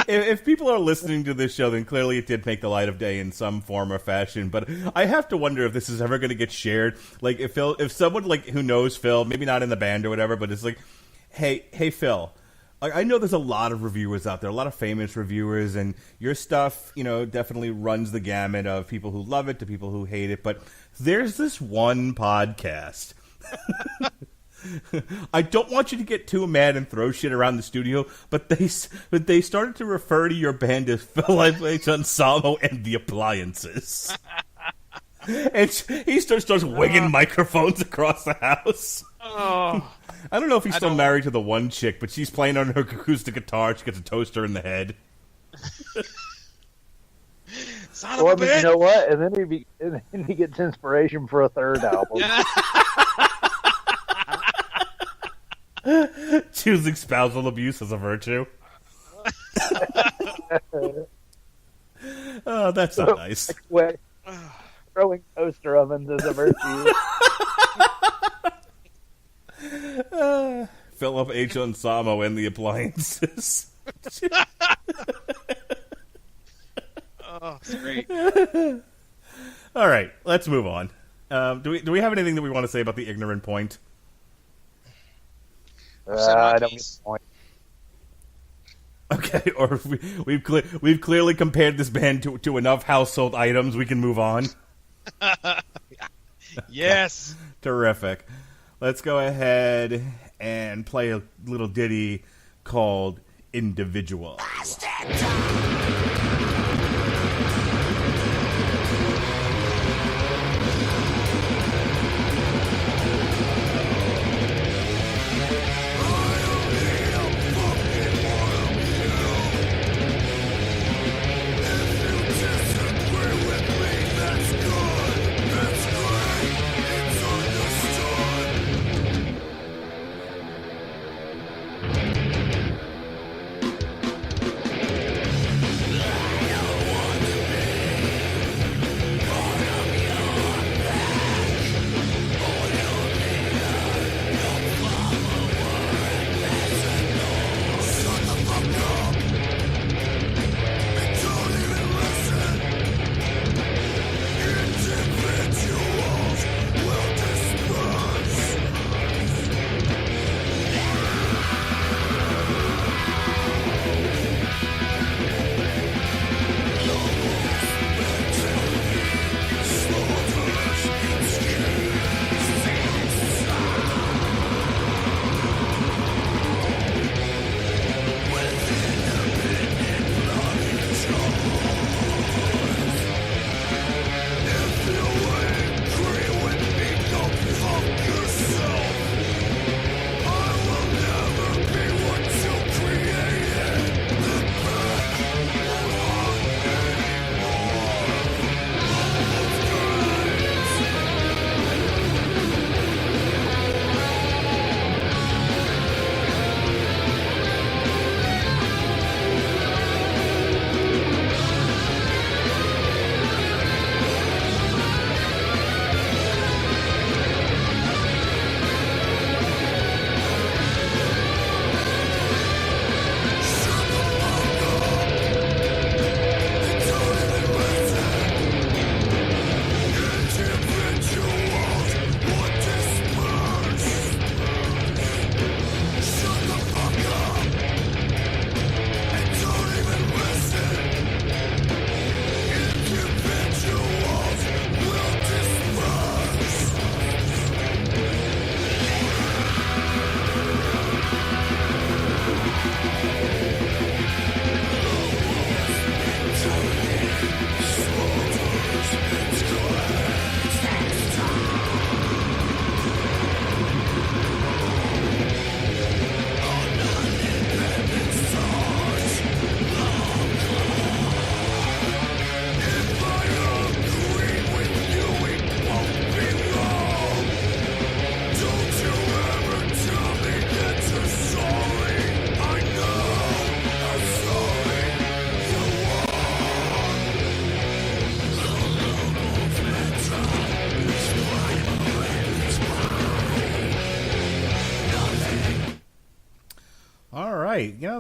If people are listening to this show, then clearly it did make the light of day in some form or fashion. But I have to wonder if this is ever going to get shared. Like if someone like who knows Phil, maybe not in the band or whatever, but it's like, hey Phil. I know there's a lot of reviewers out there, a lot of famous reviewers, and your stuff, definitely runs the gamut of people who love it to people who hate it. But there's this one podcast. I don't want you to get too mad and throw shit around the studio, but they started to refer to your band as Phil Anselmo and the Appliances. And he starts winging microphones across the house. Oh. I don't know if he's still married to the one chick, but she's playing on her acoustic guitar. She gets a toaster in the head. You know what? And then he gets inspiration for a third album. Choosing spousal abuse as a virtue. Oh, that's not nice. Throwing toaster ovens as a virtue. Philip H. Anselmo and the Appliances. Oh, it's great. All right, let's move on. Do we have anything that we want to say about the ignorant point? I don't get the point. Okay, or we've clearly compared this band to enough household items. We can move on. Yes. Terrific. Let's go ahead and play a little ditty called Individual. Right.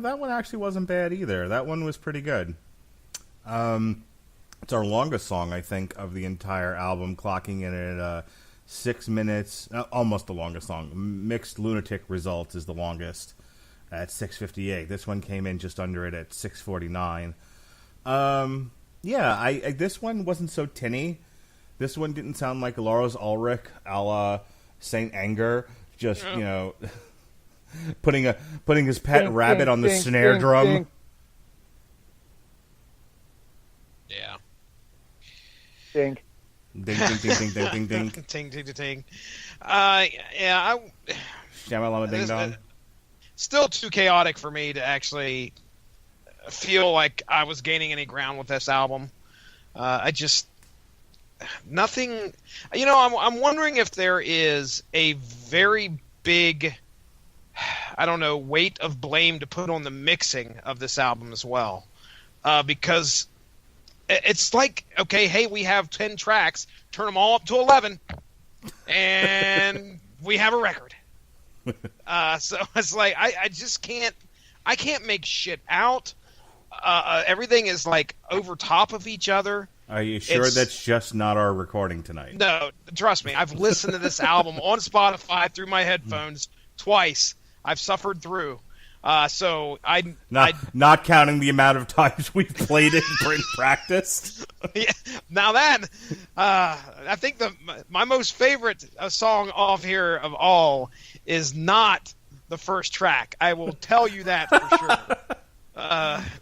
That one actually wasn't bad either. That one was pretty good. It's our longest song, I think, of the entire album, clocking in at 6 minutes, almost the longest song. Mixed Lunatic Results is the longest at 6:58. This one came in just under it at 6:49. This one wasn't so tinny. This one didn't sound like Lars Ulrich a la Saint Anger, just, putting his pet rabbit on the snare drum. Yeah. Ding. Ding, ding, ding, ding, ding, ding, ding. Ting, ting, ting, ting. Shamalama ding dong. Still too chaotic for me to actually feel like I was gaining any ground with this album. Nothing. I'm wondering if there is a very big, weight of blame to put on the mixing of this album as well, because it's like, okay, hey, we have 10 tracks, turn them all up to 11, and we have a record. So it's like I just can't make shit out. Everything is like over top of each other. Are you sure that's just not our recording tonight? No, trust me. I've listened to this album on Spotify through my headphones twice. I've suffered through. So not counting the amount of times we've played it in practice. Yeah, now that I think my most favorite song off here of all is not the first track. I will tell you that for sure.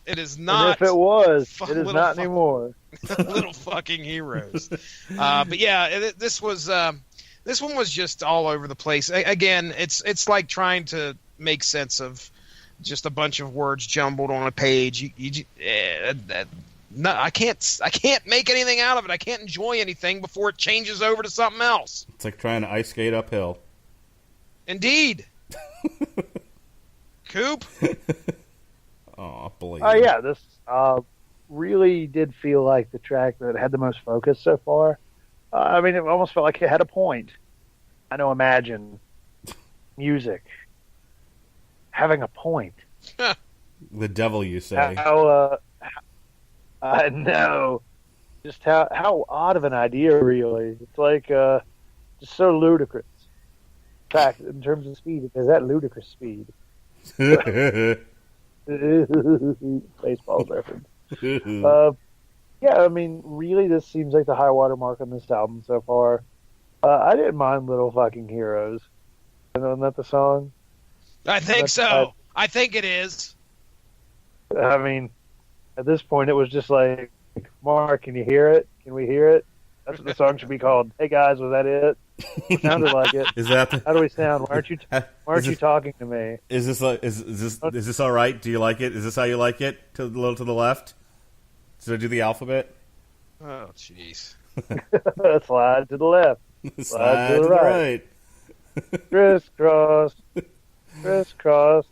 It is not. And if it was, it is not anymore. Little fucking heroes. But yeah, this one was just all over the place. Again, it's like trying to make sense of just a bunch of words jumbled on a page. No, I can't make anything out of it. I can't enjoy anything before it changes over to something else. It's like trying to ice skate uphill. Indeed. Coop? Oh, believe. Oh yeah, this really did feel like the track that had the most focus so far. I mean, it almost felt like it had a point. I know, imagine music having a point. The devil, you say? I know. Just how odd of an idea, really. It's like just so ludicrous. In fact, in terms of speed, it has that ludicrous speed. Baseball reference. Yeah, I mean, really, this seems like the high water mark on this album so far. I didn't mind Little Fucking Heroes. Isn't that the song? I think so. I think it is. I mean, at this point, it was just like, Mark, can you hear it? Can we hear it? That's what the song should be called. Hey guys, was that it? It sounded like it. Is that How do we sound? Why aren't you talking to me? Is this all right? Do you like it? Is this how you like it? A little to the left. Should I do the alphabet? Oh, jeez. Slide to the left. Slide to the right. Crisscross. Crisscross.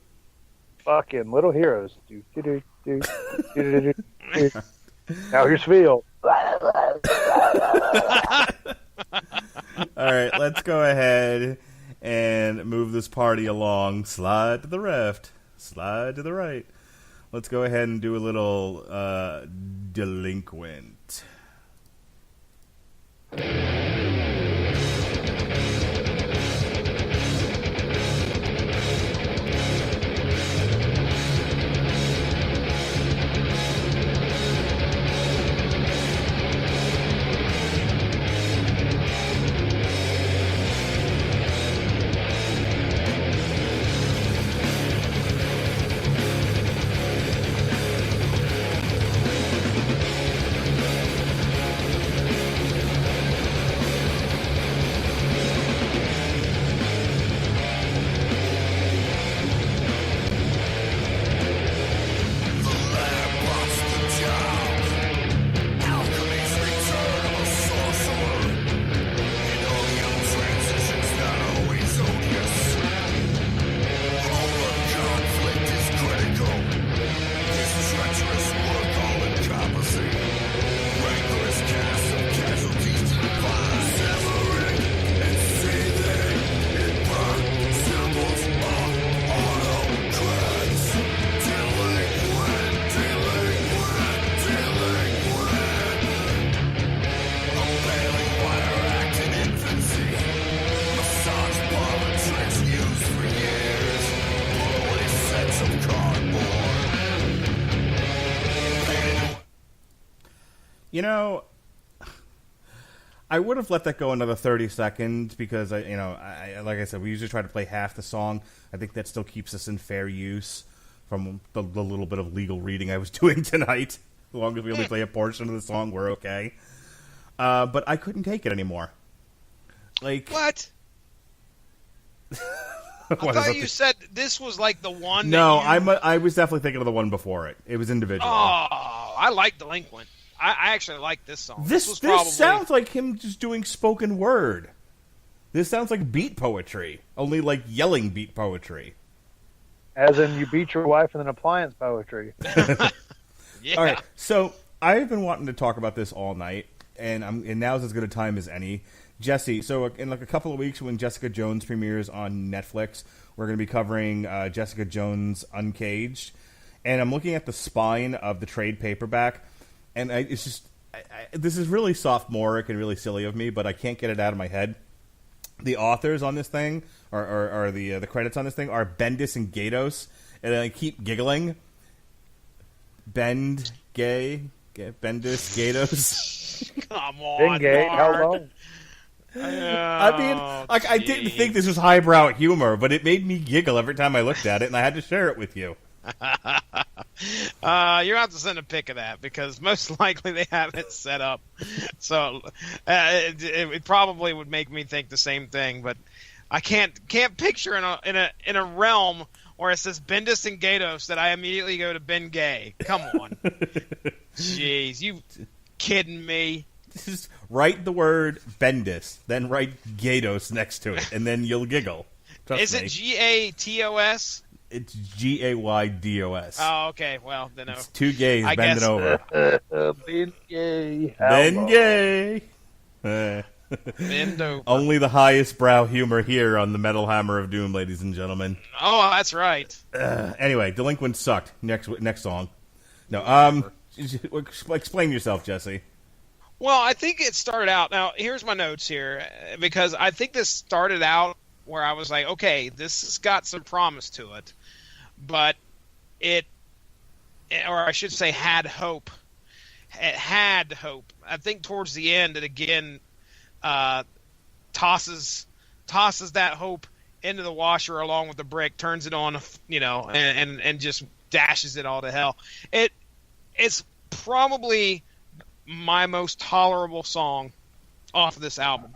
Fucking Little Heroes. Do, do, do, do, do, do, do. Now here's Phil. All right, let's go ahead and move this party along. Slide to the left. Slide to the right. Let's go ahead and do a little Delinquent. You know, I would have let that go another 30 seconds because, like I said, we usually try to play half the song. I think that still keeps us in fair use from the little bit of legal reading I was doing tonight. As long as we only play a portion of the song, we're okay. But I couldn't take it anymore. Like what? I thought you said this was like the one. No, I was definitely thinking of the one before it. It was individual. Oh, I like Delinquent. I actually like this song. This sounds like him just doing spoken word. This sounds like beat poetry, only like yelling beat poetry. As in, you beat your wife with an appliance poetry. Yeah. All right, so I've been wanting to talk about this all night, and now's as good a time as any. Jesse, so in like a couple of weeks when Jessica Jones premieres on Netflix, we're going to be covering Jessica Jones Uncaged, and I'm looking at the spine of the trade paperback. And it's just, this is really sophomoric and really silly of me, but I can't get it out of my head. The authors on this thing, or the credits on this thing, are Bendis and Gatos, and I keep giggling. Bendis, Gatos. Come on, Gay, how Mark. long? I mean, like, I didn't think this was highbrow humor, but it made me giggle every time I looked at it, and I had to share it with you. You're going to have to send a pic of that because most likely they have it set up. So it probably would make me think the same thing, but I can't picture in a realm where it says Bendis and Gatos that I immediately go to Ben Gay. Come on. Jeez, you kidding me? Just write the word Bendis, then write Gatos next to it, and then you'll giggle. Trust Is me. it Gatos? It's Gaydos. Oh, okay. Well, then It's two gays I bending guess- over. Ben Gay. Ben Gay. Bend over. Only the highest brow humor here on the Metal Hammer of Doom, ladies and gentlemen. Oh, that's right. Anyway, Delinquent sucked. Next song. No, explain yourself, Jesse. Well, I think it started out. Now, here's my notes here because I think this started out where I was like, okay, this has got some promise to it, but or I should say, had hope. It had hope. I think towards the end, it again tosses that hope into the washer along with the brick, turns it on, and just dashes it all to hell. It's probably my most tolerable song off of this album.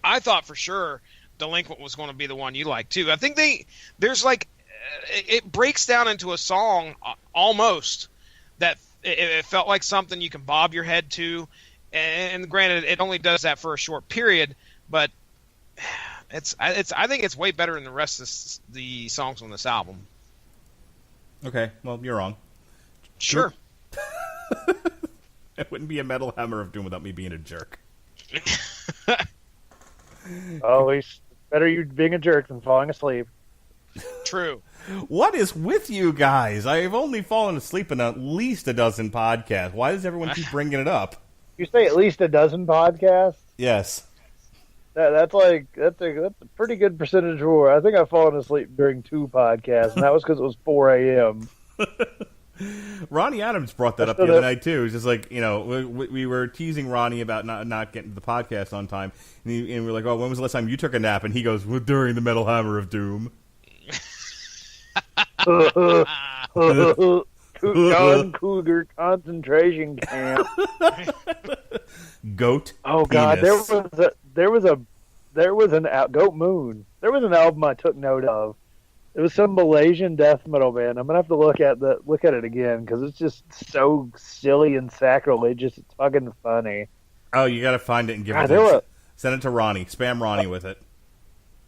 I thought for sure Delinquent was going to be the one you like too. I think there's like it breaks down into a song almost that it felt like something you can bob your head to, and granted it only does that for a short period, but I think it's way better than the rest of the songs on this album. Okay, well, you're wrong. Sure. It wouldn't be a Metal Hammer of Doom without me being a jerk. Oh, it's better you being a jerk than falling asleep. True. What is with you guys? I've only fallen asleep in at least a dozen podcasts. Why does everyone keep bringing it up? You say at least a dozen podcasts? Yes. That's a pretty good percentage more. I think I've fallen asleep during 2 podcasts, and that was because it was 4 a.m. Ronnie Adams brought that up the other night, too. It was just like, we were teasing Ronnie about not getting the podcast on time. And we were like, oh, when was the last time you took a nap? And he goes, well, during the Metal Hammer of Doom. John Cougar concentration camp. Goat. Oh God, penis. there was an Goat Moon. There was an album I took note of. It was some Malaysian death metal band. I'm gonna have to look at it again because it's just so silly and sacrilegious. It's fucking funny. Oh, you got to find it and give it. Send it to Ronnie. Spam Ronnie with it.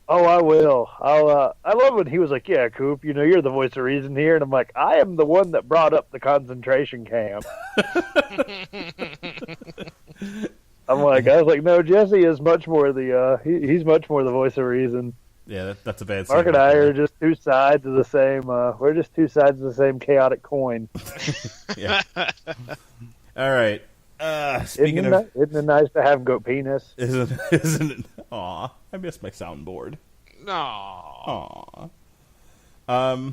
Oh, I will. I love when he was like, "Yeah, Coop, you're the voice of reason here," and I'm like, "I am the one that brought up the concentration camp." I was like, no, Jesse is much more he's much more the voice of reason. Yeah, that's a bad. Mark and I are just two sides of the same. We're just two sides of the same chaotic coin. Yeah. All right. Speaking of, isn't it nice to have goat penis? Isn't it? Aw, I missed my soundboard. No. Aw.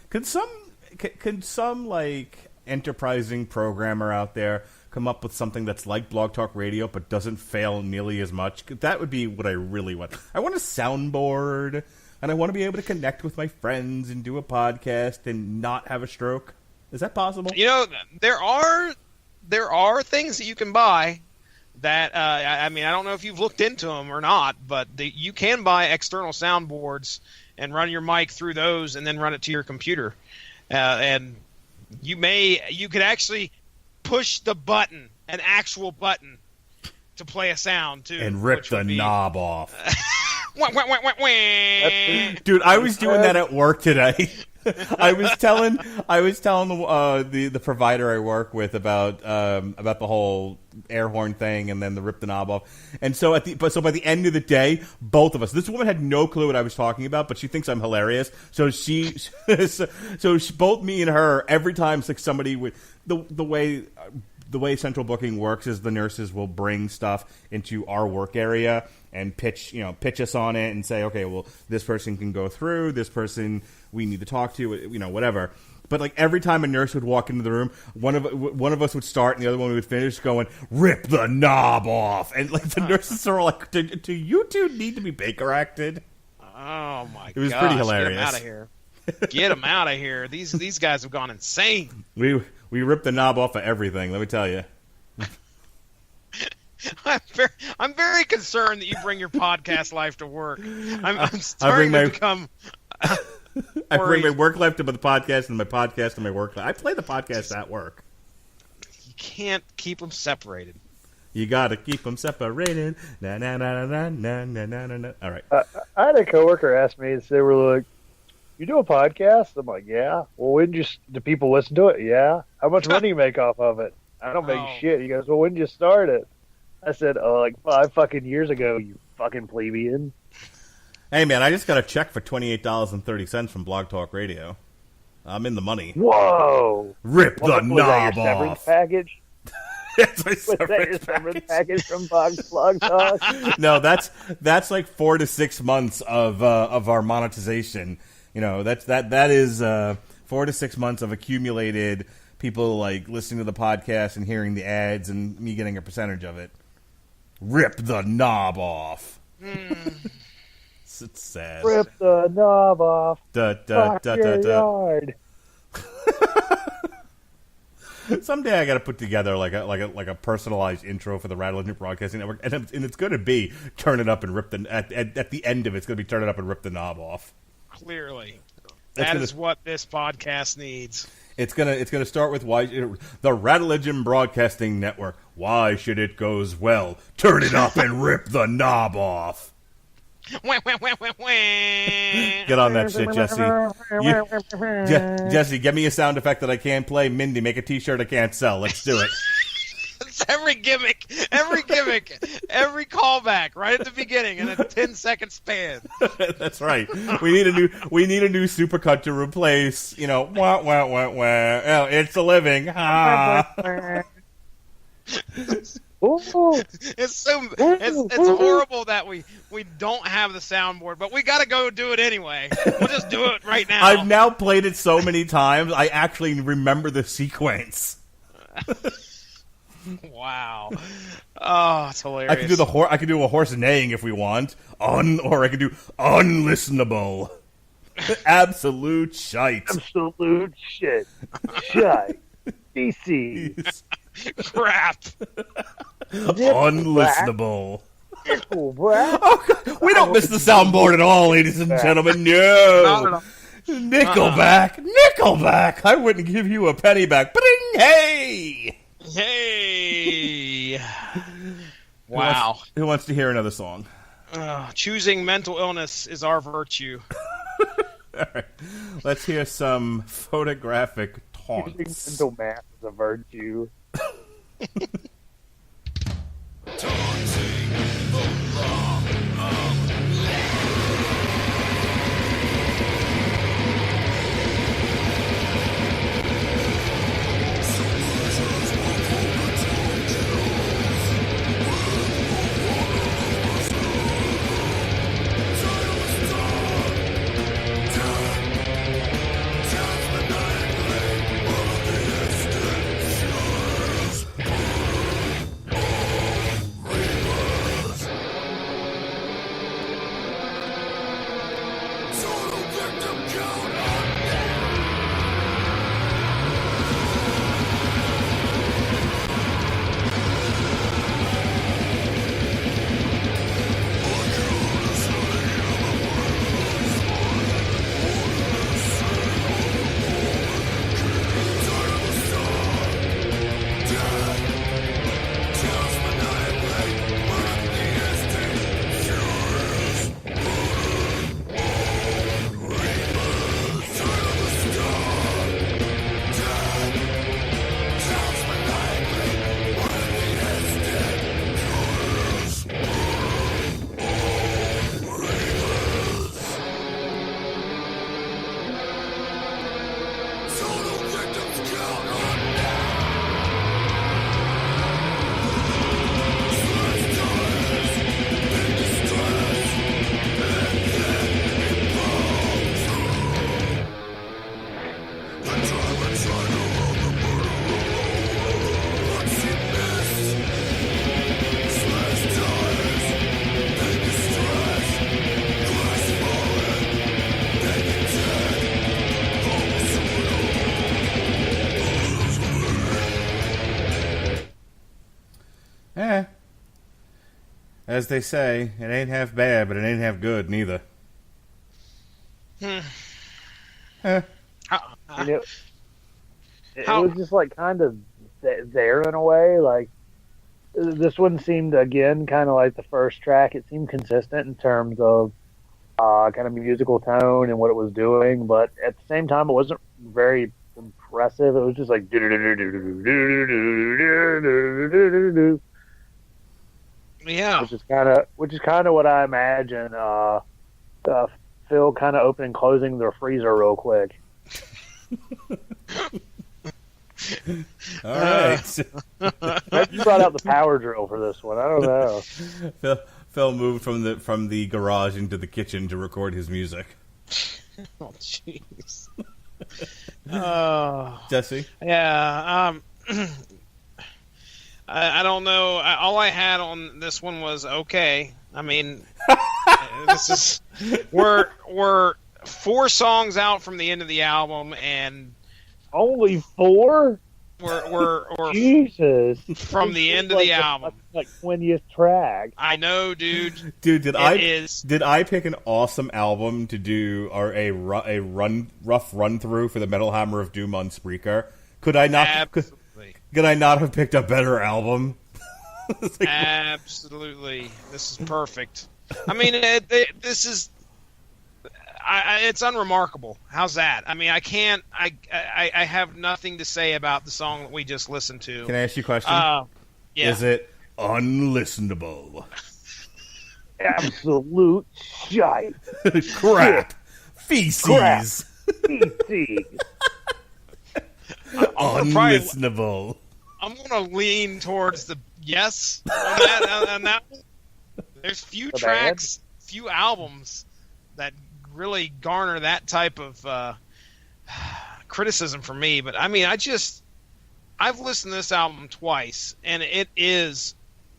Could some like enterprising programmer out there come up with something that's like Blog Talk Radio but doesn't fail nearly as much? That would be what I really want. I want a soundboard, and I want to be able to connect with my friends and do a podcast and not have a stroke. Is that possible? There are things that you can buy that I don't know if you've looked into them or not, but you can buy external soundboards and run your mic through those and then run it to your computer, and you could actually push the button, an actual button, to play a sound too, and rip the knob off. Dude, I was doing that at work today. I was telling the provider I work with about the whole air horn thing, and then the rip the knob off. And so by the end of the day, both of us. This woman had no clue what I was talking about, but she thinks I'm hilarious. So both me and her, every time it's like somebody with the way central booking works is the nurses will bring stuff into our work area and pitch us on it and say, okay, well, this person can go through, this person we need to talk to, whatever. But like every time a nurse would walk into the room, one of us would start and the other one would finish going, "Rip the knob off," and like the nurses are like, "Do you two need to be Baker acted?" Oh my god! It was pretty hilarious. Get them out of here! Get them out of here! These guys have gone insane. We ripped the knob off of everything. Let me tell you. I'm very concerned that you bring your podcast life to work. I'm starting to become. I bring my work life to the podcast and my podcast to my work life. I play the podcast at work. You can't keep them separated. You gotta keep them separated. Na na na na na na na na. All right. I had a coworker ask me, they were like, "You do a podcast?" I'm like, "Yeah." "Well, when do people listen to it?" "Yeah." "How much money you make off of it?" "I don't make shit." He goes, "Well, when did you start it?" I said, "Oh, like 5 fucking years ago, you fucking plebeian." Hey, man, I just got a check for $28.30 from Blog Talk Radio. I'm in the money. Whoa! Rip the knob your severance off. Package? That's my Was that your severance package from Blog Talk? No, that's like 4 to 6 months of our monetization. You know, that is 4 to 6 months of accumulated people like listening to the podcast and hearing the ads and me getting a percentage of it. Rip the knob off. It's sad. Rip the knob off. Fuck your yard. Someday I got to put together like a personalized intro for the Radulich Broadcasting Network, and it's going to be turn it up and rip the at the end of it's going to be turn it up and rip the knob off. Clearly, that is what this podcast needs. It's gonna start with why the Radulich Broadcasting Network. Why should it goes well? Turn it up and rip the knob off. Get on that shit, Jesse. Jesse, get me a sound effect that I can't play. Mindy, make a T-shirt I can't sell. Let's do it. It's every gimmick, every callback right at the beginning in a 10-second span. That's right. We need a new supercut to replace. You know, wah wah wah wah. Oh, it's a living. Ha. It's horrible that we don't have the soundboard, but we got to go do it anyway. We'll just do it right now. I've now played it so many times, I actually remember the sequence. Wow. Oh, it's hilarious. I could do a horse neighing if we want, or I could do unlistenable. Absolute shite. Absolute shit. Shite. Feces. Crap. Unlistenable. Nickelback. Oh, God. We don't miss the soundboard at all, ladies and gentlemen. No. Nickelback. I wouldn't give you a penny back. Ba-ding, hey. Hey. Wow. Who wants to hear another song? Choosing mental illness is our virtue. All right. Let's hear some photographic taunts. Choosing mental math is a virtue. As they say, it ain't half bad, but it ain't half good neither. And it was just like kind of there in a way. Like this one seemed again kind of like the first track. It seemed consistent in terms of kind of musical tone and what it was doing, but at the same time, it wasn't very impressive. It was just like Yeah, which is kind of what I imagine. Phil kind of opening and closing their freezer real quick. All right. Maybe you brought out the power drill for this one. I don't know. Phil moved from the garage into the kitchen to record his music. Oh, jeez. Jesse? Yeah. I don't know. All I had on this one was okay. I mean, we're 4 songs out from the end of the album, and only 4. We're Jesus from the end of the album, like 20th track. I know, dude. Dude, did I pick an awesome album to do or a rough run through for the Metal Hammer of Doom on Spreaker? Could I not? Absolutely. Could I not have picked a better album? Like, absolutely, this is perfect. I mean, this is. It's unremarkable. How's that? I mean, I can't. I have nothing to say about the song that we just listened to. Can I ask you a question? Yeah. Is it unlistenable? Absolute shite. Crap. Feces. Feces. Unlistenable. I'm going to lean towards the yes on that one. There's few tracks, few albums that really garner that type of criticism from me. But I mean, I've listened to this album twice, and it is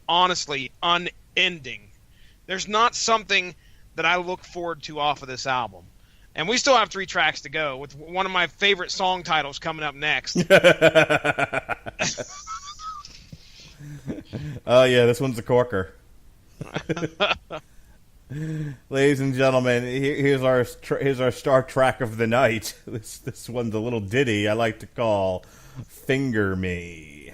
honestly unending. There's not something that I look forward to off of this album. And we still have 3 tracks to go, with one of my favorite song titles coming up next. Oh yeah, this one's a corker. Ladies and gentlemen, here's our star track of the night. This one's a little ditty I like to call "Finger Me."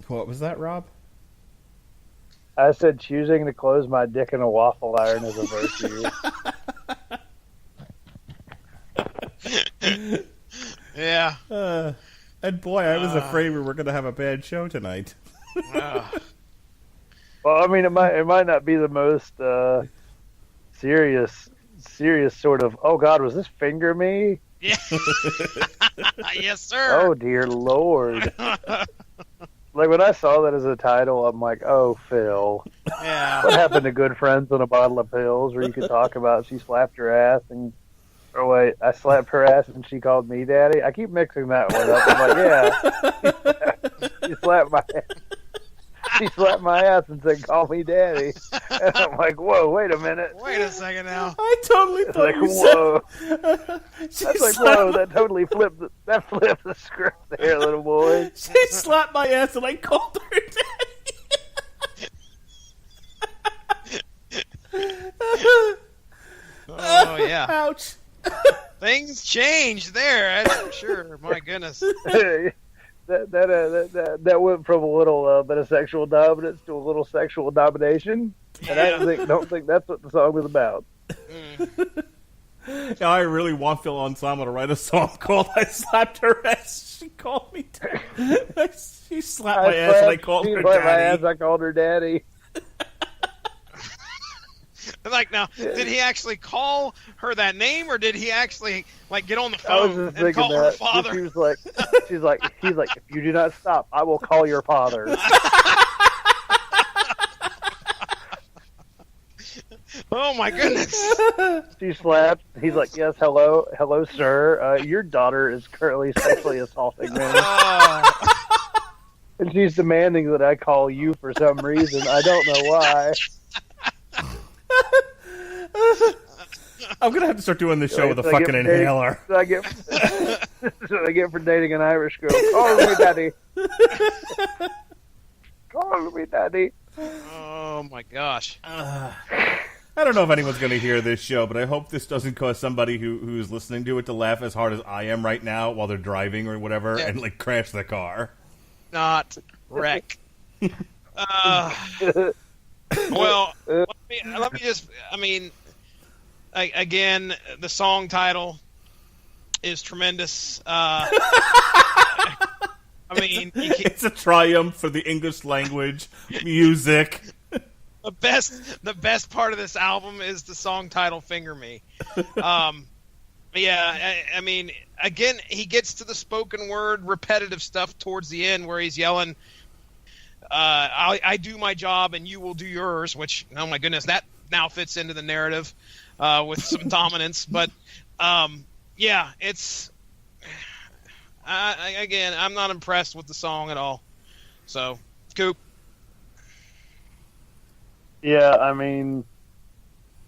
What was that, Rob? I said choosing to close my dick in a waffle iron is a virtue. Yeah. And boy, I was afraid we were going to have a bad show tonight. Well, I mean, it might not be the most serious sort of. Oh God, was this Finger Me? Yeah. Yes, sir. Oh dear Lord. Like when I saw that as a title, I'm like, oh Phil. Yeah. What happened to Good Friends and a Bottle of Pills, where you could talk about she slapped her ass and. Oh wait, I slapped her ass and she called me daddy. I keep mixing that one up. I'm like, yeah, she slapped my ass. She slapped my ass and said, "Call me daddy." And I'm like, "Whoa, wait a minute." Wait a second now. I totally It's thought like, you whoa. said... That's like, whoa, that totally flipped the script there, little boy. She slapped my ass and I called her daddy. Oh yeah. Ouch. Things changed there, that's for sure. My goodness. that went from a little bit of sexual dominance to a little sexual domination, and I don't think that's what the song was about. Now I really want Phil Anselmo to write a song called "I Slapped Her Ass." She called me daddy. She slapped my ass and I called her slapped my daddy. ass, I called her daddy. Like now, did he actually call her that name, or did he actually like get on the I was phone just and thinking call her that. father? She was like, he's like, if you do not stop, I will call your father. Oh my goodness! She slapped. He's like, yes, hello, sir. Your daughter is currently sexually assaulting me, Oh, and she's demanding that I call you for some reason. I don't know why. I'm gonna have to start doing this show with a So I get fucking for dating- inhaler. So I get, so I get for dating an Irish girl. Call me daddy. Call me daddy. oh my gosh! I don't know if anyone's going to hear this show, but I hope this doesn't cause somebody who's listening to it to laugh as hard as I am right now while they're driving or whatever and like crash the car. Not wreck. Well, let me just. I mean, again, the song title is tremendous. I mean, It's a triumph for the English language, music. the best part of this album is the song title "Finger Me." Yeah, I mean, again, he gets to the spoken word, repetitive stuff towards the end where he's yelling, I do my job and you will do yours, which, oh my goodness, that now fits into the narrative with some dominance. But, yeah, it's... again, I'm not impressed with the song at all. So, Coop. Yeah, I mean,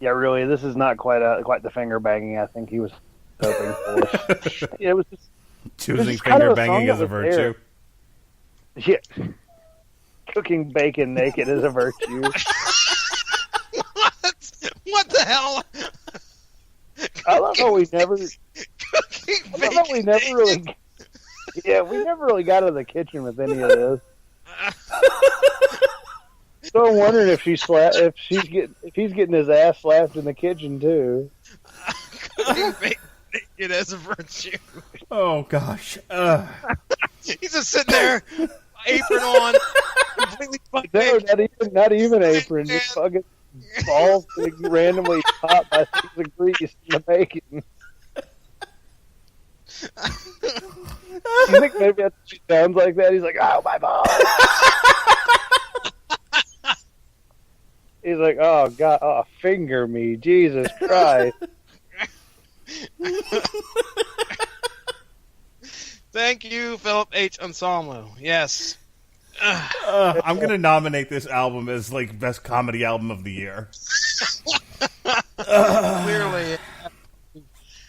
yeah, really, this is not quite the finger banging I think he was hoping for. It was just, Choosing kind of finger a song banging that as a was virtue. there. Yeah. Cooking bacon naked is a virtue. What the hell? I love how we never. Cooking I love how we bacon never naked. really. Yeah, we never really got into the kitchen with any of this. So I'm wondering if he's getting his ass slapped in the kitchen too. Cooking bacon naked as a virtue. Oh, gosh. He's just sitting there, apron on, completely butt No, naked. not even apron, just fucking balls getting randomly popped by sticks of grease in the bacon. You think maybe that's what she sounds like that? He's like, oh, my balls. He's like, oh, God, oh, finger me, Jesus Christ. Thank you, Philip H. Anselmo. Yes. I'm going to nominate this album as, like, best comedy album of the year. Clearly.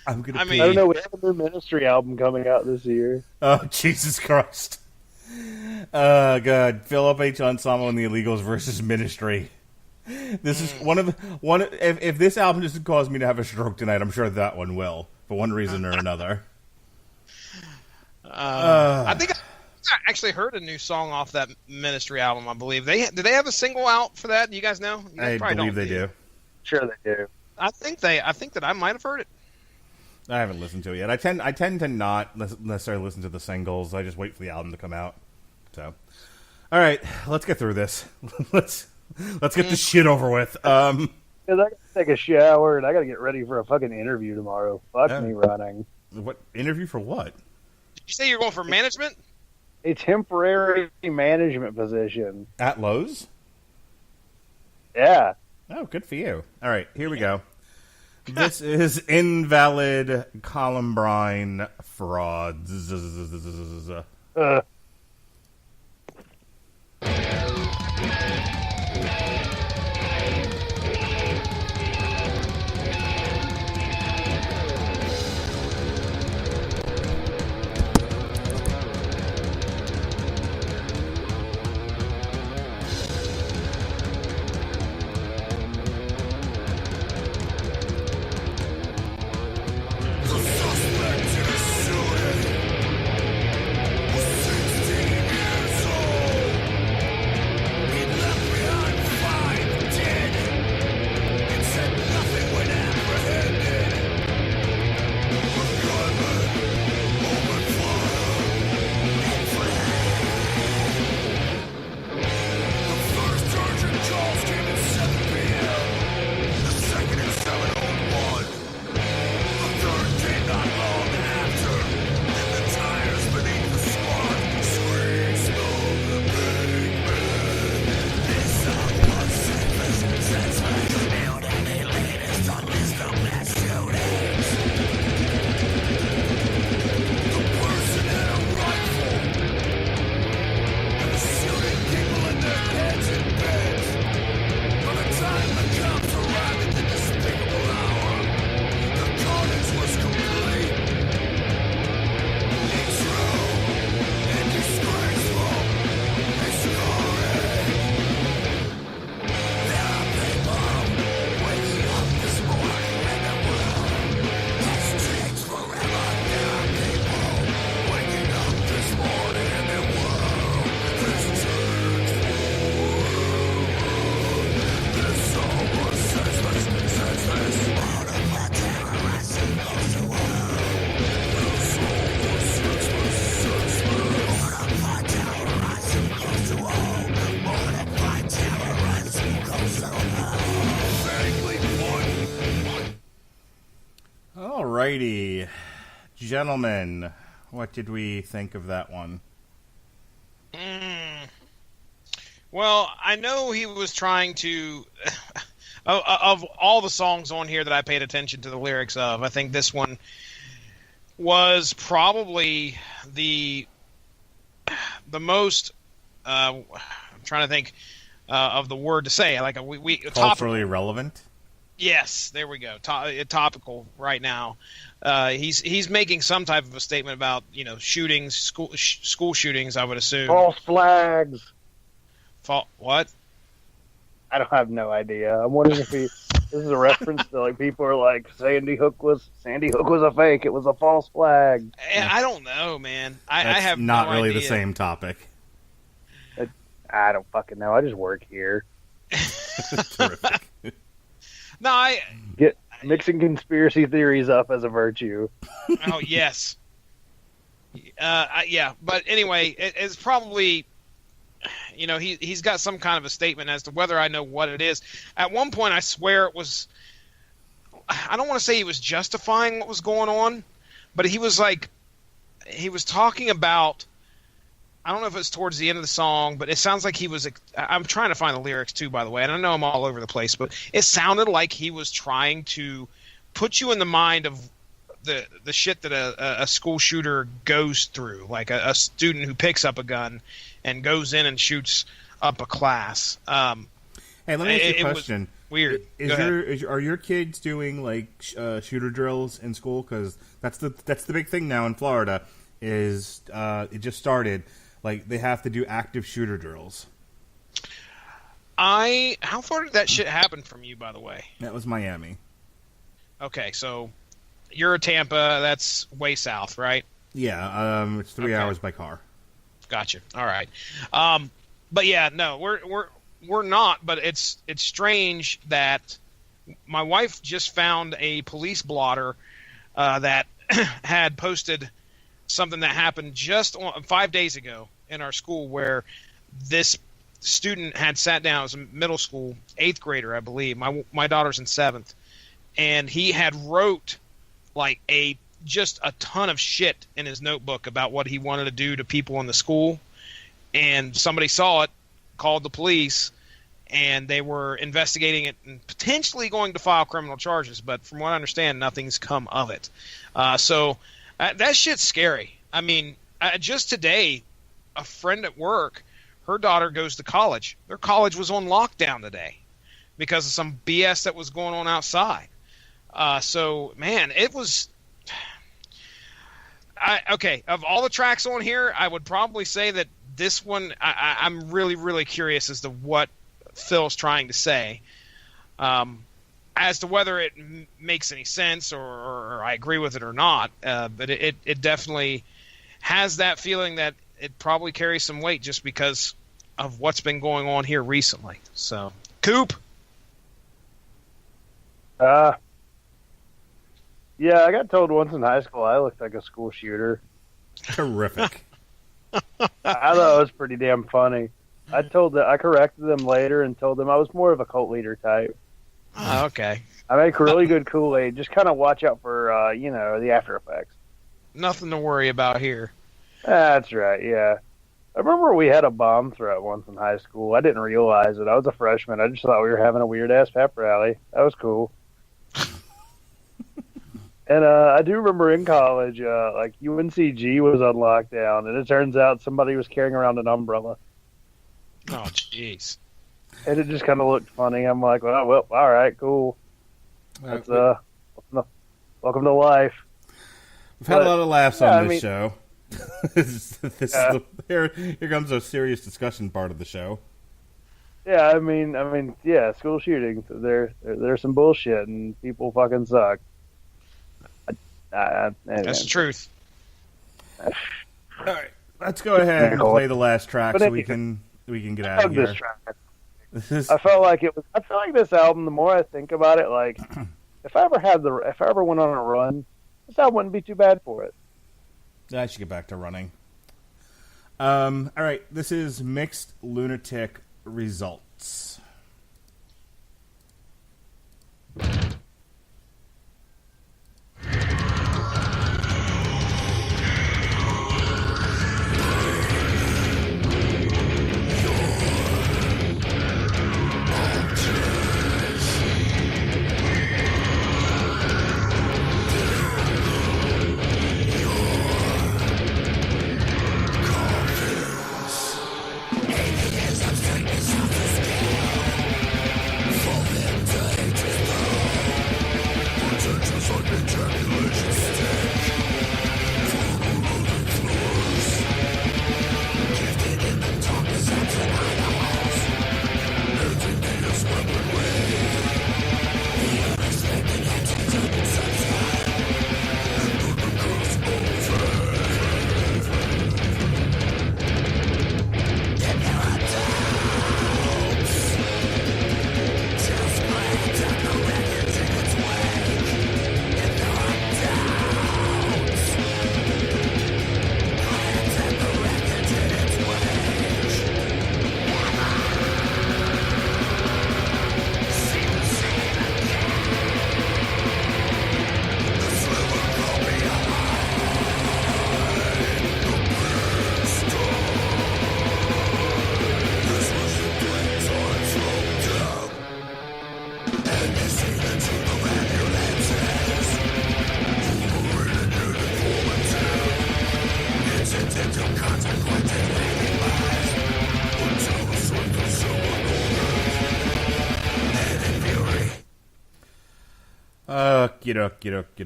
I'm going to I mean- I don't know, we have a new Ministry album coming out this year. Oh, Jesus Christ. God. Philip H. Anselmo and the Illegals versus Ministry. This is if this album doesn't cause me to have a stroke tonight, I'm sure that one will, for one reason or another. I think I actually heard a new song off that Ministry album, I believe. Did they have a single out for that? You guys know? You guys I probably believe don't, they do. Sure they do. I think that I might have heard it. I haven't listened to it yet. I tend to not necessarily listen to the singles. I just wait for the album to come out. So, all right, let's get through this. let's get this shit over with. Cause I gotta take a shower and I gotta get ready for a fucking interview tomorrow. Fuck me running. What interview for what? Did you say you're going for management? A temporary management position. At Lowe's? Yeah. Oh, good for you. All right, here we go. This is Invalid Columbine Frauds. Alrighty, gentlemen, what did we think of that one? Well, I know he was trying to. Of all the songs on here that I paid attention to the lyrics of, I think this one was probably the most. I'm trying to think of the word to say. Like we Culturally relevant. Yes, there we go. Topical right now. He's making some type of a statement about shootings, school shootings. I would assume False flags. What? I don't have no idea. I'm wondering if this is a reference to like people are like Sandy Hook was a fake. It was a false flag. I don't know, man. I have not no really idea. the same topic. I don't fucking know. I just work here. Terrific. No, Get mixing conspiracy theories up as a virtue. Oh yes. Yeah, but anyway, it's probably. He's got some kind of a statement as to whether I know what it is. At one point, I swear it was. I don't want to say he was justifying what was going on, but he was talking about. I don't know if it's towards the end of the song, but it sounds like he was. I'm trying to find the lyrics too, by the way, and I know I'm all over the place, but it sounded like he was trying to put you in the mind of the shit that a school shooter goes through, like a student who picks up a gun and goes in and shoots up a class. Hey, let me ask you a question. Weird. Are your kids doing like shooter drills in school? Because that's the big thing now in Florida. Is it just started? Like they have to do active shooter drills. How far did that shit happen from you, by the way? That was Miami. Okay, so you're Tampa. That's way south, right? Yeah, it's 3 hours by car. Gotcha. All right. But yeah, no, we're not. But it's strange that my wife just found a police blotter that had posted something that happened just 5 days ago in our school, where this student had sat down. It was a middle school, 8th grader, I believe. My daughter's in 7th, and he had wrote like just a ton of shit in his notebook about what he wanted to do to people in the school. And somebody saw it, called the police, and they were investigating it and potentially going to file criminal charges. But from what I understand, nothing's come of it. So that shit's scary. I mean, just today, a friend at work, her daughter goes to college. Their college was on lockdown today because of some BS that was going on outside. So, man, it was... okay, of all the tracks on here, I would probably say that this one, I'm really, really curious as to what Phil's trying to say. As to whether it makes any sense or I agree with it or not. But it definitely has that feeling that it probably carries some weight just because of what's been going on here recently. So, Coop? Yeah, I got told once in high school I looked like a school shooter. Terrific. I thought it was pretty damn funny. I corrected them later and told them I was more of a cult leader type. Oh, okay. I make really good Kool-Aid. Just kind of watch out for, the after effects. Nothing to worry about here. That's right, yeah. I remember we had a bomb threat once in high school. I didn't realize it. I was a freshman. I just thought we were having a weird-ass pep rally. That was cool. And I do remember in college, UNCG was on lockdown, and it turns out somebody was carrying around an umbrella. Oh, jeez. And it just kind of looked funny. I'm like, well, all right, cool. That's, welcome to life. We've had a lot of laughs on this show. Here comes a serious discussion part of the show. Yeah, I mean, school shootings. There's some bullshit, and people fucking suck. That's the truth. All right, let's go ahead and play the last track so we can get out of here. I felt like this album. The more I think about it, like if I ever went on a run, this album wouldn't be too bad for it. I should get back to running. All right, this is Mixed Lunatic Results.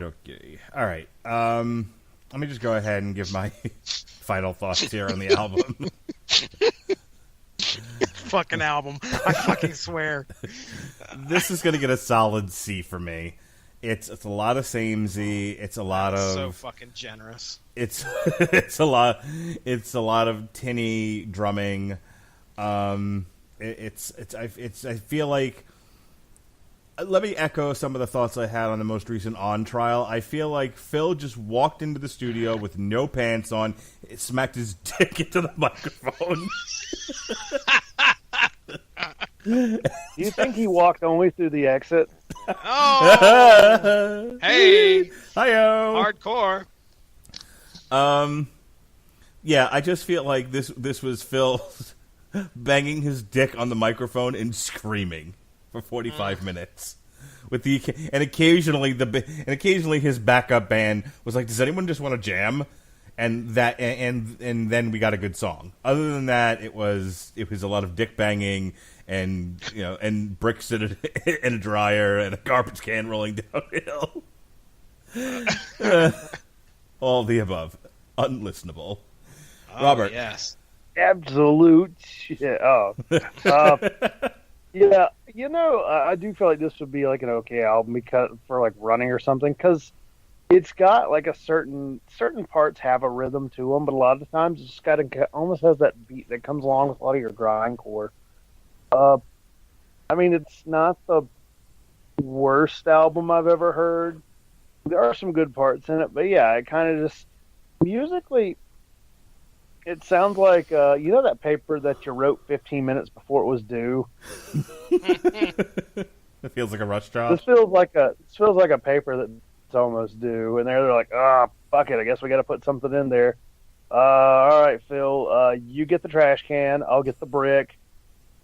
Okie. All right. Let me just go ahead and give my final thoughts here on the album. Fucking album. I fucking swear. This is going to get a solid C for me. It's a lot of samey. It's a lot of so fucking generous. It's a lot of tinny drumming. I feel like let me echo some of the thoughts I had on the most recent On trial. I feel like Phil just walked into the studio with no pants on, smacked his dick into the microphone. Do you think he walked only through the exit? Oh, hey, hi-yo. hardcore. Yeah, I just feel like this was Phil banging his dick on the microphone and screaming for 45 minutes. And occasionally his backup band was like, "Does anyone just want to jam?" And then we got a good song. Other than that, it was a lot of dick banging and bricks in a dryer and a garbage can rolling downhill. All the above, unlistenable. Oh, Robert, yes, Absolute shit. Oh, yeah. I do feel like this would be like an okay album because for like running or something because it's got like a certain parts have a rhythm to them, but a lot of times it's got almost has that beat that comes along with a lot of your grindcore. I mean, it's not the worst album I've ever heard. There are some good parts in it, but yeah, it kind of just musically, it sounds like that paper that you wrote 15 minutes before it was due. it feels like a rush job. This feels like a paper that's almost due, and they're like, fuck it, I guess we got to put something in there. All right, Phil, you get the trash can, I'll get the brick.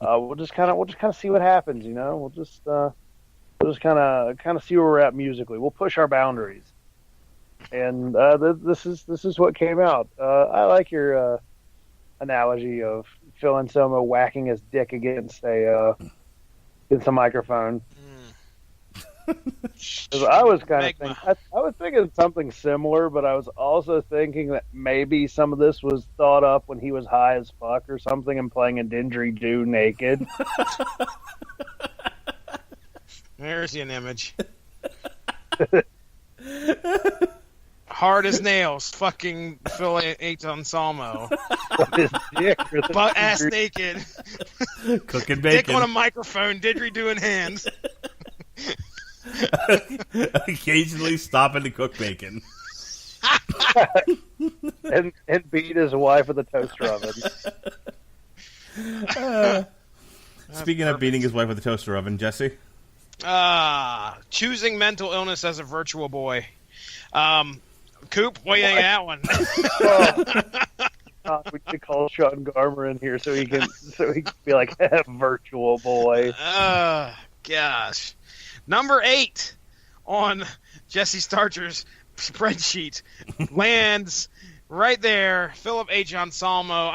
We'll just kind of see what happens, We'll just kind of see where we're at musically. We'll push our boundaries, and this is what came out. I like your analogy of Phil Anselmo whacking his dick against a microphone. I was thinking something similar, but I was also thinking that maybe some of this was thought up when he was high as fuck or something and playing a didgeridoo naked. there's an image. Hard as nails, fucking Phil Anselmo. His dick or the Butt ass naked. Cooking Dick bacon. on a microphone, didgeridoo in hands. Occasionally stopping to cook bacon. and beat his wife with a toaster oven. Speaking of beating his wife with a toaster oven, Jesse? Choosing mental illness as a virtual boy. Coop, what do you think of that one? We should call Sean Garmer in here so he can be like virtual boy. Gosh. Number 8 on Jesse Starcher's spreadsheet lands right there. Philip H. Anselmo.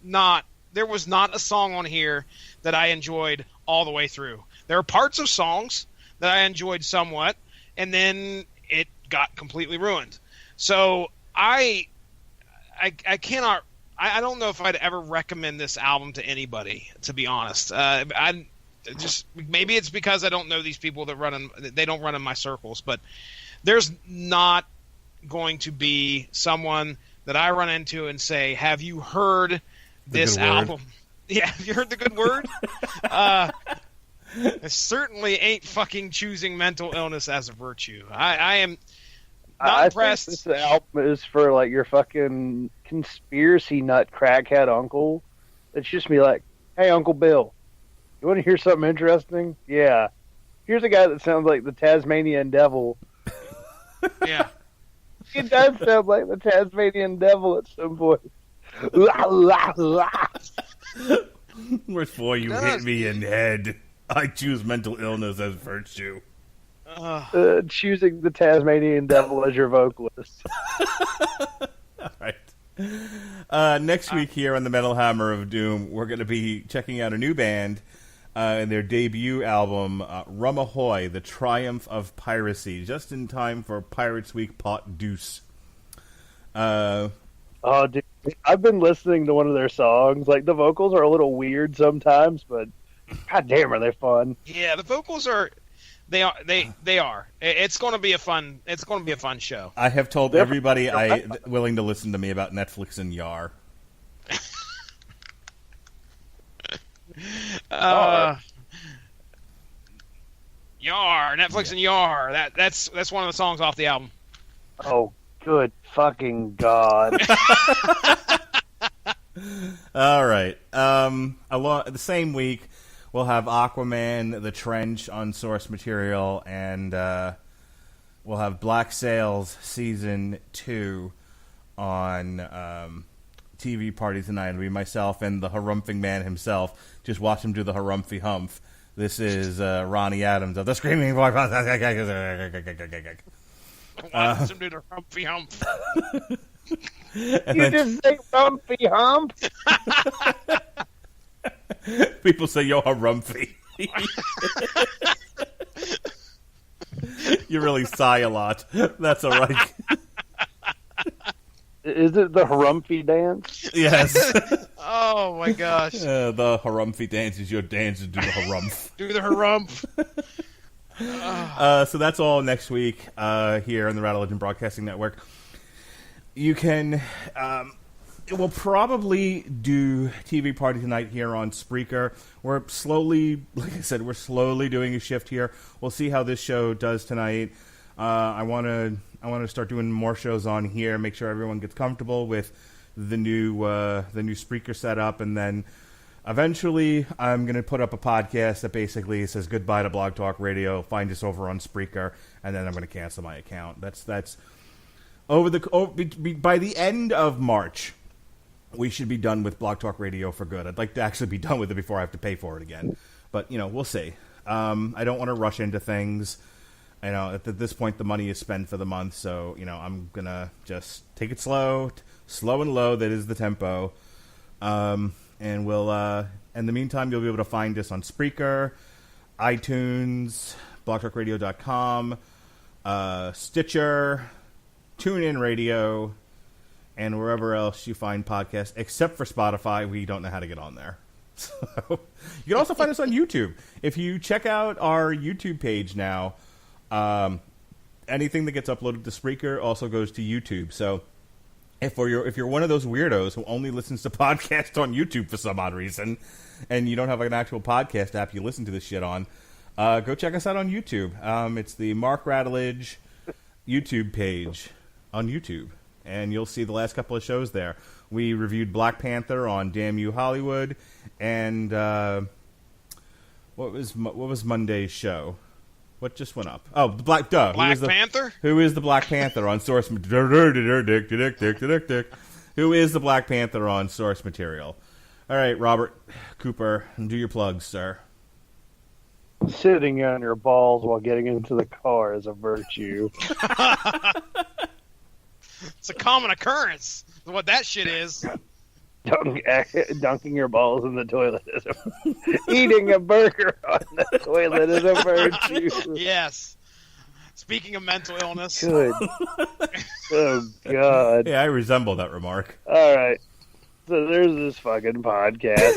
There was not a song on here that I enjoyed all the way through. There are parts of songs that I enjoyed somewhat, and then it got completely ruined. So I cannot. I don't know if I'd ever recommend this album to anybody, to be honest. Maybe it's because I don't know these people they don't run in my circles, but there's not going to be someone that I run into and say, "Have you heard this album?" Yeah, have you heard the good word? It certainly ain't fucking choosing mental illness as a virtue. I am not impressed. Think this album is for like your fucking conspiracy nut crackhead uncle. It's just be like, "Hey, Uncle Bill, you want to hear something interesting? Yeah. Here's a guy that sounds like the Tasmanian devil." Yeah. He does sound like the Tasmanian devil at some point. La, la, la. Wherefore you hit me in the head. I choose mental illness as virtue. Choosing the Tasmanian devil as your vocalist. All right. Next week here on the Metal Hammer of Doom, we're going to be checking out a new band and their debut album, Rum Ahoy, The Triumph of Piracy, just in time for Pirates Week Pot Deuce. Oh, dude, I've been listening to one of their songs. Like, the vocals are a little weird sometimes, but god damn, are they fun. Yeah, the vocals are... They are. It's going to be a fun show. I have told everybody willing to listen to me about Netflix and Yar. Yar, Netflix and Yar. That's one of the songs off the album. Oh, good fucking God. All right. The same week, we'll have Aquaman, The Trench on Source Material, and we'll have Black Sails Season 2 on TV Party tonight. It'll be myself and the Harumphing Man himself. Just watch him do the Harumphy Humph. This is Ronnie Adams of the Screaming Boy. Watch him do the Harumphy Humph. You just say Rumpy Hump? People say, yo, Harumphy. You really sigh a lot. That's all right. Is it the Harumphy dance? Yes. Oh my gosh. The Harumphy dance is your dance to do the Harumph. Do the Harumph. So that's all next week here on the Radulich Broadcasting Network. You can... we'll probably do TV Party tonight here on Spreaker. We're slowly, like I said, doing a shift here. We'll see how this show does tonight. I want to start doing more shows on here, make sure everyone gets comfortable with the new Spreaker setup, and then eventually I'm going to put up a podcast that basically says goodbye to Blog Talk Radio. Find us over on Spreaker, and then I'm going to cancel my account. That's by the end of March. We should be done with Blog Talk Radio for good. I'd like to actually be done with it before I have to pay for it again. But, we'll see. I don't want to rush into things. At this point, the money is spent for the month. So, I'm going to just take it slow and low. That is the tempo. And we'll, in the meantime, you'll be able to find us on Spreaker, iTunes, blogtalkradio.com, Stitcher, TuneIn Radio, and wherever else you find podcasts, except for Spotify. We don't know how to get on there. So you can also find us on YouTube. If you check out our YouTube page now, anything that gets uploaded to Spreaker also goes to YouTube. So if you're one of those weirdos who only listens to podcasts on YouTube for some odd reason, and you don't have an actual podcast app you listen to this shit on, go check us out on YouTube. It's the Mark Radulich YouTube page on YouTube. And you'll see the last couple of shows there. We reviewed Black Panther on Damn You Hollywood, and what was Monday's show? What just went up? Oh, the Black Panther. Who is the Black Panther on Source? Who is the Black Panther on Source Material? All right, Robert Cooper, do your plugs, sir. Sitting on your balls while getting into the car is a virtue. It's a common occurrence. What that shit is. Dunking your balls in the toilet is eating a burger on the toilet is a virtue. Yes. Speaking of mental illness. Good. Oh, God. Yeah, I resemble that remark. All right. So there's this fucking podcast.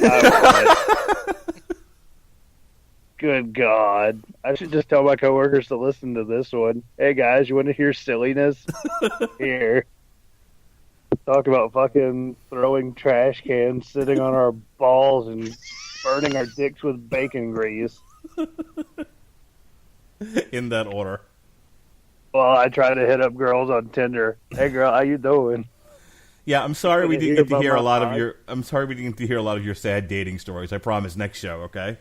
Good God. I should just tell my coworkers to listen to this one. Hey, guys, you want to hear silliness? Here. Talk about fucking throwing trash cans, sitting on our balls, and burning our dicks with bacon grease. In that order. Well, I try to hit up girls on Tinder. Hey, girl, how you doing? Yeah, I'm sorry we didn't get to hear a lot of your. I'm sorry we didn't get to hear a lot of your sad dating stories. I promise next show, okay?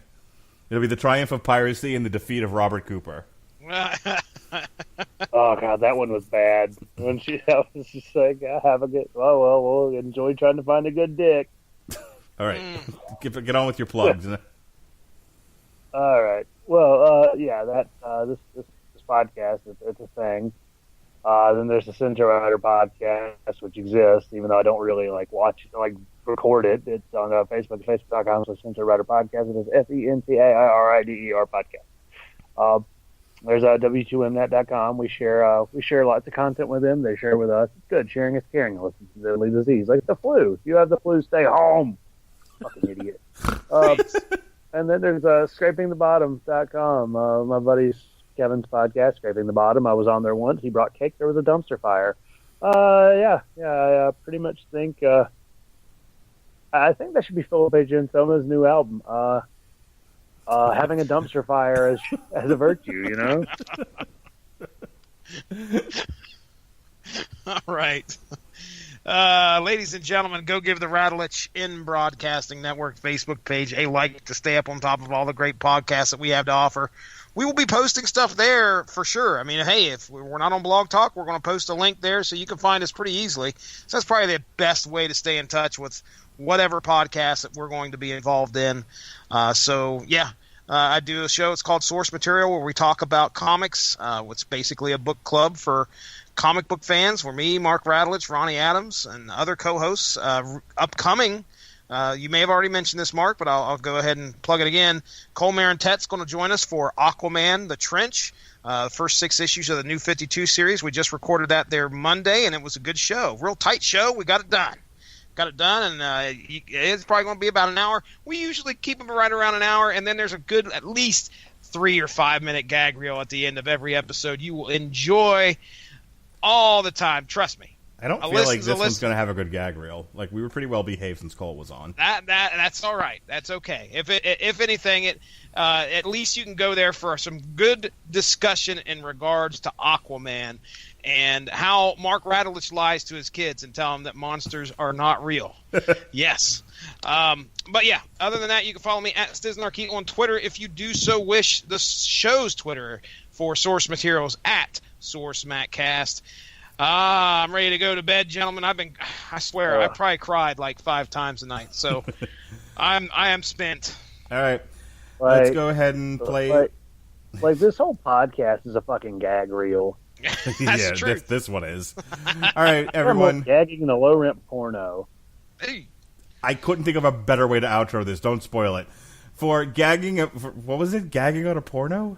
It'll be the triumph of piracy and the defeat of Robert Cooper. Oh, God, that one was bad. When she was just like, have a good... Well, we'll enjoy trying to find a good dick. All right. Get on with your plugs. All right. Well, yeah, this podcast, it's a thing. Then there's the Center Rider podcast, which exists, even though I don't really, record it. It's on Facebook, facebook.com/Center Rider Podcast. It is FENTAIRIDER podcast. There's W2Mnet.com. We share lots of content with them. They share with us. It's good. Sharing is caring. Listen to deadly disease, like the flu. If you have the flu, stay home. Fucking idiot. And then there's scrapingthebottom.com. My buddy Kevin's podcast, Scraping the Bottom. I was on there once. He brought cake. There was a dumpster fire. I pretty much think I think that should be Philip Anselmo's new album. having a dumpster fire as a virtue, you know? All right. Ladies and gentlemen, go give the Radulich in Broadcasting Network Facebook page a like to stay up on top of all the great podcasts that we have to offer. We will be posting stuff there for sure. I mean, hey, if we're not on Blog Talk, we're going to post a link there so you can find us pretty easily. So that's probably the best way to stay in touch with whatever podcast that we're going to be involved in. I do a show. It's called Source Material, where we talk about comics. It's basically a book club for comic book fans. Where me, Mark Radulich, Ronnie Adams, and other co-hosts. Upcoming, you may have already mentioned this, Mark, but I'll go ahead and plug it again. Cole Marentet's going to join us for Aquaman: The Trench, first 6 issues of the New 52 series. We just recorded that there Monday, and it was a good show. Real tight show. We got it done. And it's probably going to be about an hour. We usually keep them right around an hour, and then there's a good at least 3 or 5 minute gag reel at the end of every episode. You will enjoy all the time. Trust me. I don't feel like this one's going to have a good gag reel. Like, we were pretty well behaved since Cole was on. That's all right. That's okay. If anything, at least you can go there for some good discussion in regards to Aquaman and how Mark Radulich lies to his kids and tell them that monsters are not real. Yes. But yeah, other than that, you can follow me at Stiznarkey on Twitter if you do so wish. The show's Twitter for Source Materials at SourceMattCast. I'm ready to go to bed, gentlemen. I swear, I probably cried like 5 times a night. So I am spent. All right. Let's go ahead and play. Like this whole podcast is a fucking gag reel. Yeah, this one is. All right, everyone. Gagging in a low rent porno. Hey. I couldn't think of a better way to outro this. Don't spoil it. For gagging, what was it? Gagging on a porno?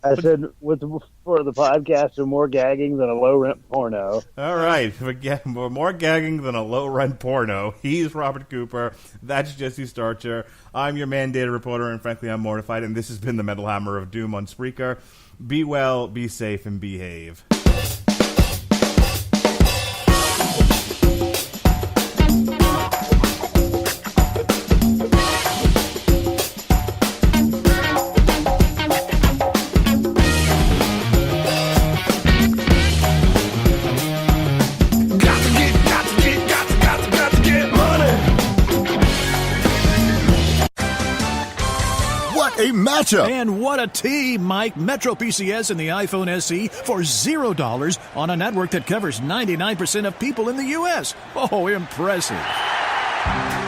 I said, for the podcast, more gagging than a low rent porno. All right, more gagging than a low rent porno. He's Robert Cooper. That's Jesse Starcher. I'm your mandated reporter, and frankly, I'm mortified. And this has been the Metal Hammer of Doom on Spreaker. Be well, be safe, and behave. A matchup. And what a team, Mike. Metro PCS and the iPhone SE for $0 on a network that covers 99% of people in the U.S. Oh, impressive.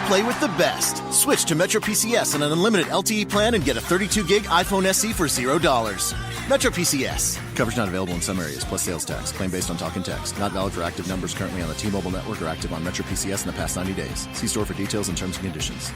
Play with the best. Switch to Metro PCS on an unlimited LTE plan and get a 32-gig iPhone SE for $0. Metro PCS. Coverage not available in some areas, plus sales tax. Claim based on talk and text. Not valid for active numbers currently on the T-Mobile network or active on Metro PCS in the past 90 days. See store for details and terms and conditions.